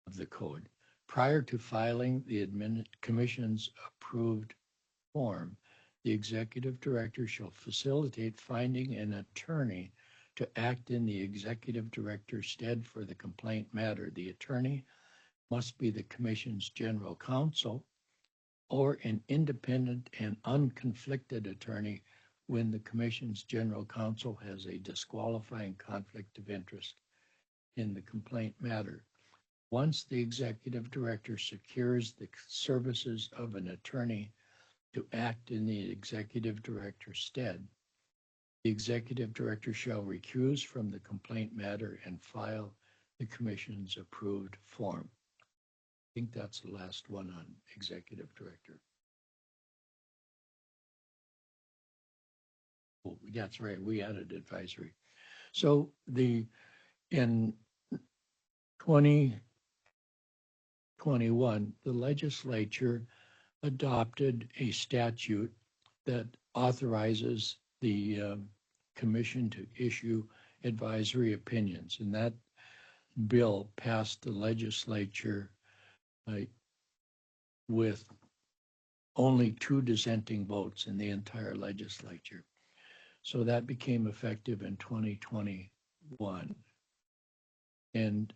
of the Code. Prior to filing the Commission's approved form, the executive director shall facilitate finding an attorney to act in the executive director's stead for the complaint matter. The attorney must be the Commission's general counsel or an independent and unconflicted attorney when the Commission's general counsel has a disqualifying conflict of interest in the complaint matter. Once the executive director secures the services of an attorney to act in the executive director's stead, the executive director shall recuse from the complaint matter and file the Commission's approved form. I think that's the last one on executive director. Oh, that's right, we added advisory. So in 2021, the legislature adopted a statute that authorizes the commission to issue advisory opinions, and that bill passed the legislature with only 2 dissenting votes in the entire legislature. So that became effective in 2021. And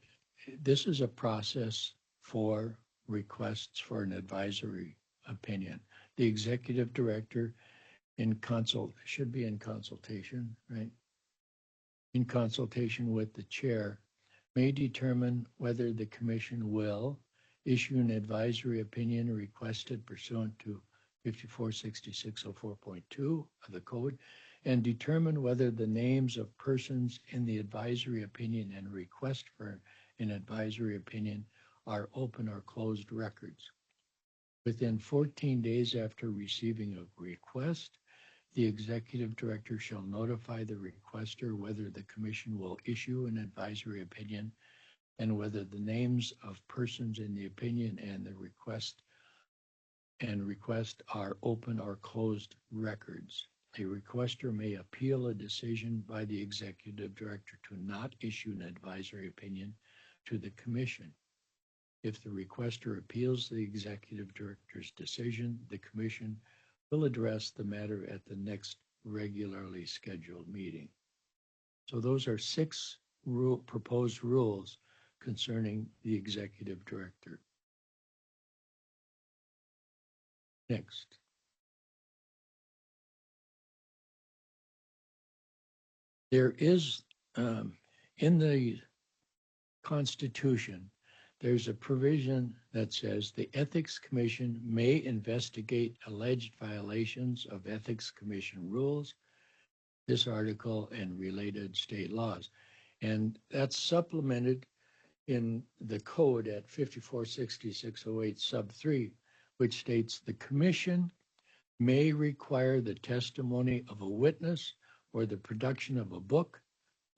this is a process for requests for an advisory opinion. The executive director should be in consultation, right? In consultation with the chair, may determine whether the commission will issue an advisory opinion requested pursuant to 546604.2 of the code, and determine whether the names of persons in the advisory opinion and request for an advisory opinion are open or closed records. Within 14 days after receiving a request, the executive director shall notify the requester whether the commission will issue an advisory opinion and whether the names of persons in the opinion and the request are open or closed records. A requester may appeal a decision by the executive director to not issue an advisory opinion to the commission. If the requester appeals the executive director's decision, the commission will address the matter at the next regularly scheduled meeting. So those are 6 proposed rules concerning the executive director. Next. There is, in the Constitution, there's a provision that says the Ethics Commission may investigate alleged violations of Ethics Commission rules, this article, and related state laws. And that's supplemented in the code at 546608 sub 3, which states the commission may require the testimony of a witness or the production of a book,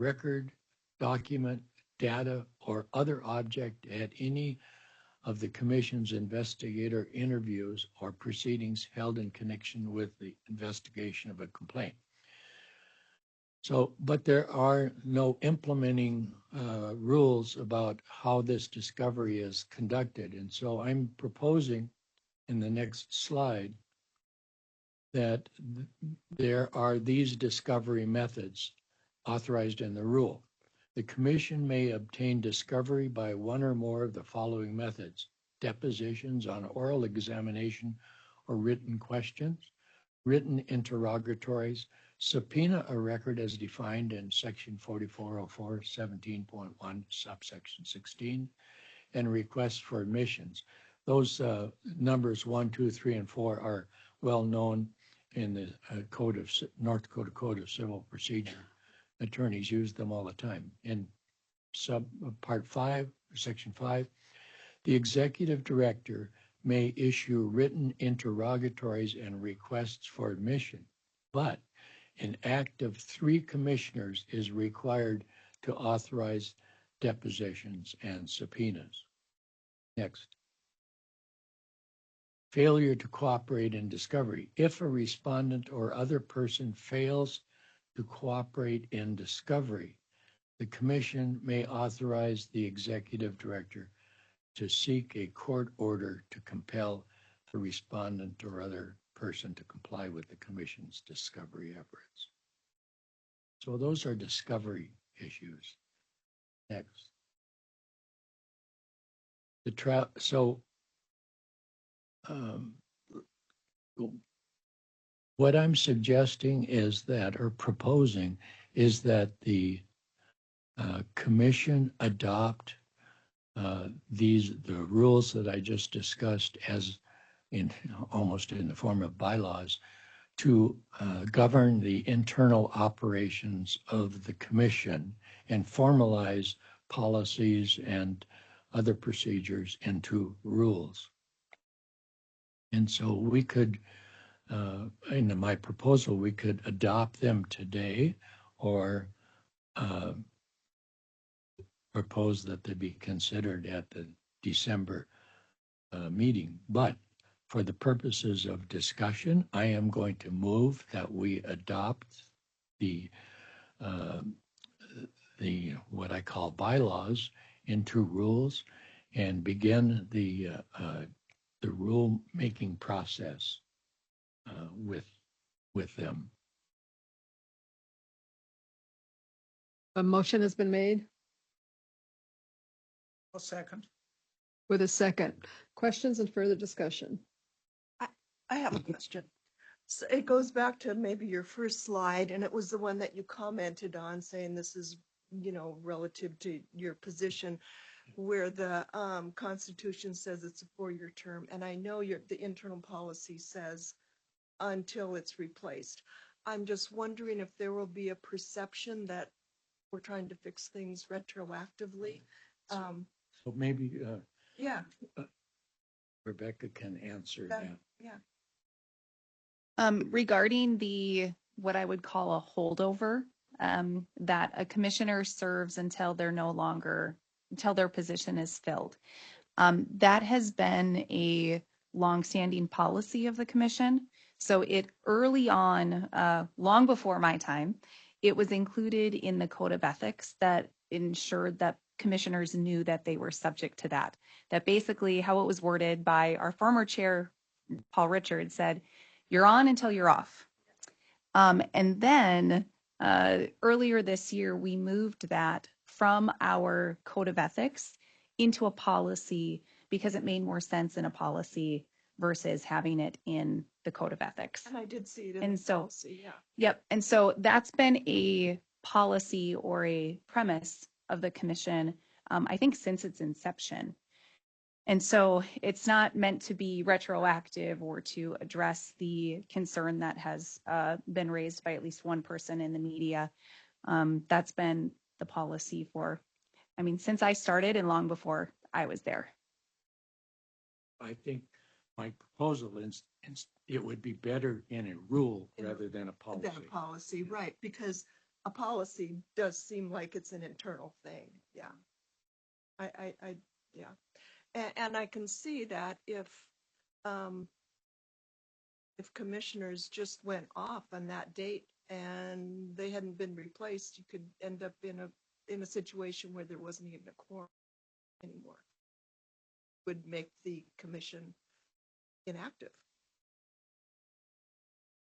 record, document, data, or other object at any of the commission's investigator interviews or proceedings held in connection with the investigation of a complaint. So, but there are no implementing rules about how this discovery is conducted. And so I'm proposing in the next slide that there are these discovery methods authorized in the rule. The commission may obtain discovery by one or more of the following methods: depositions on oral examination or written questions, written interrogatories, subpoena a record as defined in section 4404 17.1 subsection 16, and requests for admissions. Those numbers 1, 2, 3, and 4 are well known in the North Dakota Code of Civil Procedure. Attorneys use them all the time. In part 5, section 5, the executive director may issue written interrogatories and requests for admission, but an act of 3 commissioners is required to authorize depositions and subpoenas. Next. Failure to cooperate in discovery. If a respondent or other person fails to cooperate in discovery, the commission may authorize the executive director to seek a court order to compel the respondent or other person to comply with the commission's discovery efforts. So those are discovery issues. Next. What I'm suggesting is that, or proposing, is that the commission adopt the rules that I just discussed as almost in the form of bylaws to govern the internal operations of the commission and formalize policies and other procedures into rules. And so we could, in my proposal, we could adopt them today or propose that they be considered at the December meeting. But for the purposes of discussion, I am going to move that we adopt the what I call bylaws into rules and begin the rule-making process with them. A motion has been made I'll second. with a second. Questions and further discussion? I have a question. So it goes back to maybe your first slide, and it was the one that you commented on saying this is, relative to your position where the Constitution says it's a 4-year term. And I know the internal policy says until it's replaced. I'm just wondering if there will be a perception that we're trying to fix things retroactively. So maybe Yeah. Rebecca can answer that. Yeah. Regarding what I would call a holdover, that a commissioner serves until their position is filled. That has been a longstanding policy of the commission. So it early on, long before my time, it was included in the Code of Ethics that ensured that commissioners knew that they were subject to that. That basically how it was worded by our former chair, Paul Richards, said, you're on until you're off. And then earlier this year, we moved that from our Code of Ethics into a policy because it made more sense in a policy versus having it in the Code of Ethics. And I did see it in And the so- policy, yeah. Yep. And so that's been a policy or a premise of the commission, I think since its inception. And so it's not meant to be retroactive or to address the concern that has been raised by at least one person in the media. That's been the policy for, I mean, since I started and long before I was there. I think my proposal is it would be better in a rule In a- rather than a policy. Than a policy, right, because a policy does seem like it's an internal thing, yeah. Yeah. And I can see that if commissioners just went off on that date and they hadn't been replaced, you could end up in a situation where there wasn't even a quorum anymore. Would make the commission inactive.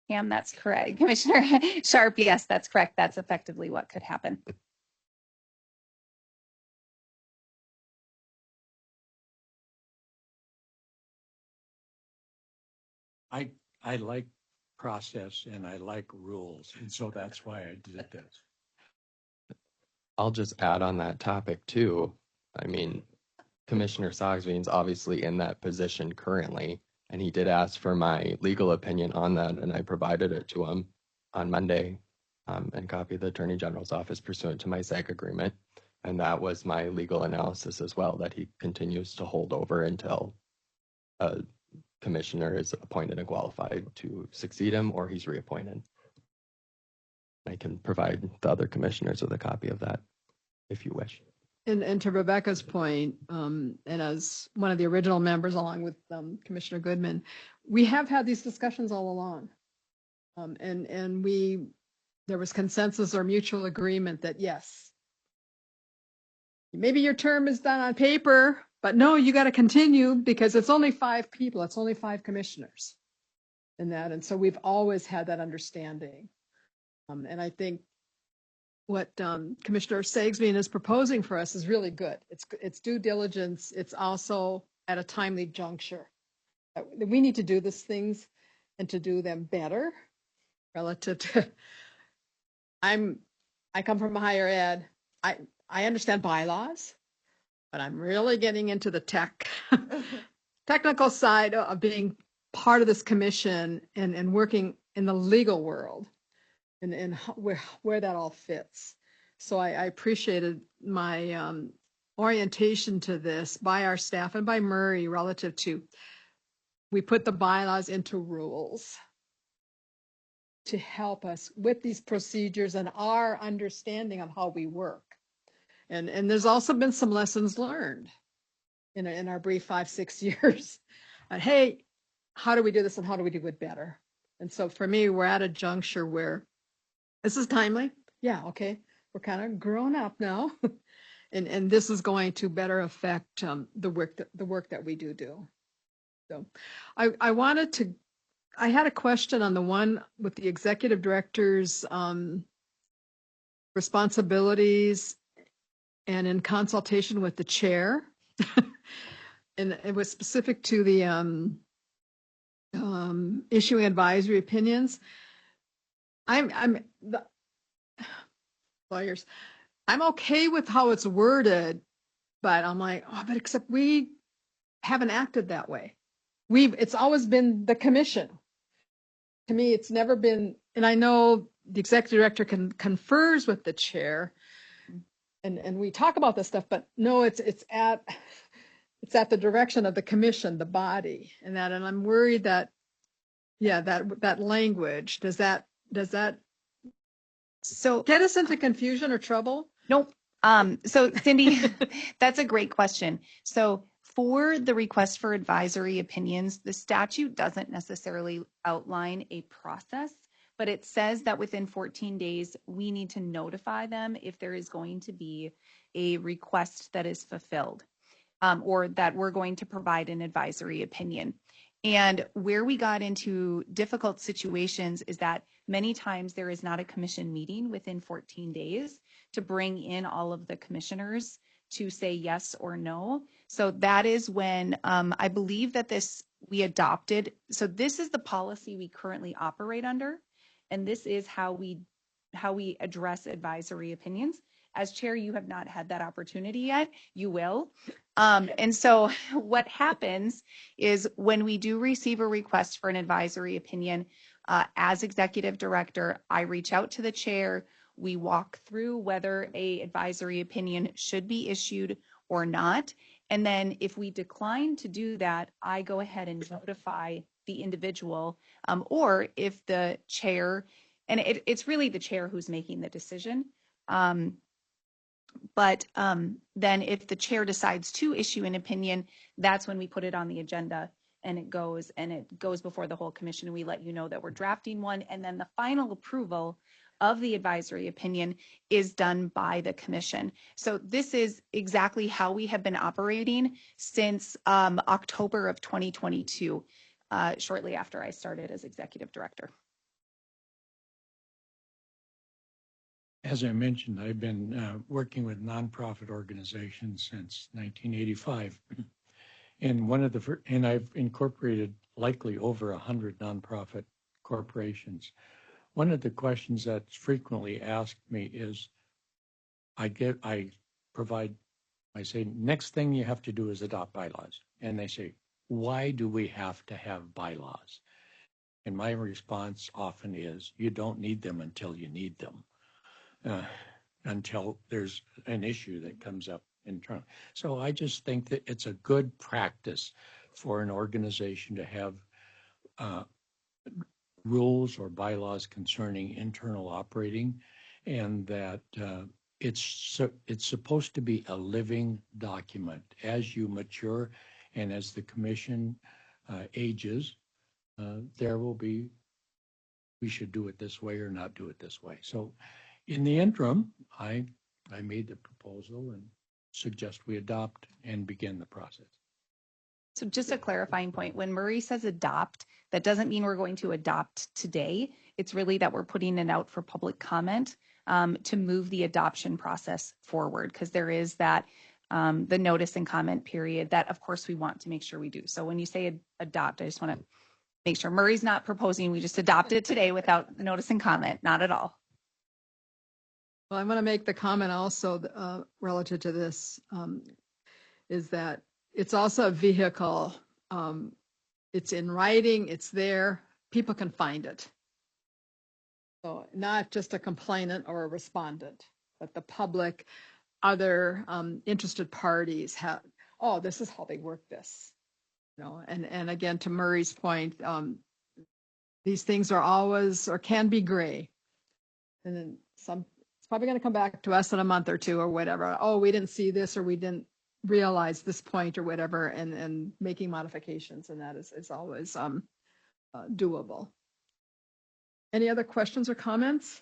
Pam, that's correct. Commissioner Sharp, yes, that's correct. That's effectively what could happen. I like process and I like rules, and so that's why I did this. I'll just add on that topic too. I mean, Commissioner Sogsveen's obviously in that position currently, and he did ask for my legal opinion on that, and I provided it to him on Monday, and copied the Attorney General's office pursuant to my SAG agreement. And that was my legal analysis as well, that he continues to hold over until a commissioner is appointed and qualified to succeed him, or he's reappointed. I can provide the other commissioners with a copy of that if you wish. And to Rebecca's point, and as one of the original members, along with Commissioner Goodman, we have had these discussions all along. And there was consensus or mutual agreement that yes, maybe your term is done on paper, but no, you got to continue because it's only 5 people. It's only 5 commissioners in that. And so we've always had that understanding. And I think what Commissioner Sogsveen is proposing for us is really good. It's due diligence. It's also at a timely juncture. We need to do these things and to do them better relative to, I come from higher ed. I understand bylaws, but I'm really getting into the technical side of being part of this commission and working in the legal world. And where that all fits. So I appreciated my orientation to this by our staff and by Murray relative to, we put the bylaws into rules to help us with these procedures and our understanding of how we work. And there's also been some lessons learned in our brief 5-6 years. And hey, how do we do this and how do we do it better? And so for me, we're at a juncture where this is timely. Yeah, okay. We're kind of grown up now. and this is going to better affect the work that we do. So I had a question on the one with the executive director's responsibilities and in consultation with the chair. And it was specific to the issuing advisory opinions. Lawyers, I'm okay with how it's worded, but I'm like, oh, but except we haven't acted that way. It's always been the commission. To me, it's never been, and I know the executive director confers with the chair and we talk about this stuff, but no, it's at the direction of the commission, the body, and I'm worried that, yeah, that language, does that So get us into confusion or trouble? nope. So Cindy, that's a great question. So for the request for advisory opinions, the statute doesn't necessarily outline a process, but it says that within 14 days, we need to notify them if there is going to be a request that is fulfilled, or that we're going to provide an advisory opinion. And where we got into difficult situations is that many times there is not a commission meeting within 14 days to bring in all of the commissioners to say yes or no. So that is when I believe that we adopted. So this is the policy we currently operate under. And this is how we address advisory opinions. As chair, you have not had that opportunity yet. You will. And so what happens is when we do receive a request for an advisory opinion, as executive director, I reach out to the chair. We walk through whether a advisory opinion should be issued or not. And then if we decline to do that, I go ahead and notify the individual, or if the chair, and it's really the chair who's making the decision. But then if the chair decides to issue an opinion, that's when we put it on the agenda and it goes before the whole commission, and we let you know that we're drafting one. And then the final approval of the advisory opinion is done by the commission. So this is exactly how we have been operating since October of 2022, shortly after I started as executive director. As I mentioned, I've been working with nonprofit organizations since 1985. And I've incorporated likely over 100 nonprofit corporations. One of the questions that's frequently asked me is, I say, next thing you have to do is adopt bylaws. And they say, why do we have to have bylaws? And my response often is, you don't need them until you need them. Until there's an issue that comes up internally. So I just think that it's a good practice for an organization to have rules or bylaws concerning internal operating, and that it's supposed to be a living document. As you mature and as the commission ages, there will be, we should do it this way or not do it this way. So in the interim, I made the proposal and suggest we adopt and begin the process. So just a clarifying point, when Murray says adopt, that doesn't mean we're going to adopt today. It's really that we're putting it out for public comment to move the adoption process forward, because there is that the notice and comment period that of course we want to make sure we do. So when you say adopt, I just want to make sure Murray's not proposing we just adopt it today without notice and comment, not at all. Well, I want to make the comment also relative to this, is that it's also a vehicle. It's in writing, it's there, people can find it. So not just a complainant or a respondent, but the public, other interested parties have, oh, this is how they work this. You know, and again, to Murray's point, these things are always or can be gray. And then it's probably going to come back to us in a month or two or whatever. Oh, we didn't see this, or we didn't realize this point or whatever, and making modifications, and that is always doable. Any other questions or comments?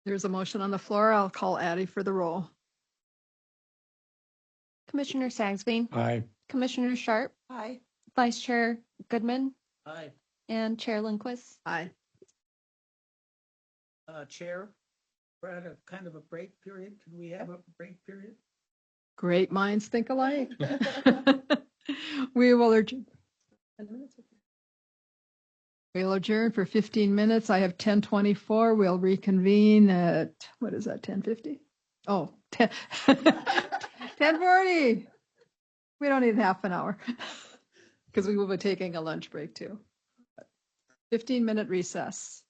There's a motion on the floor. I'll call Addie for the roll. Commissioner Sagsveen, Aye. Commissioner Sharp, Aye. Vice Chair Goodman, Aye. and Chair Lindquist. Aye. Chair, we're at a kind of a break period. Can we have a break period? Great minds think alike. We will adjourn. 10 minutes. We'll adjourn for 15 minutes. I have 10:24. We'll reconvene at, what is that, 10:50? Oh, 10:40. We don't need half an hour because we will be taking a lunch break too. 15-minute recess.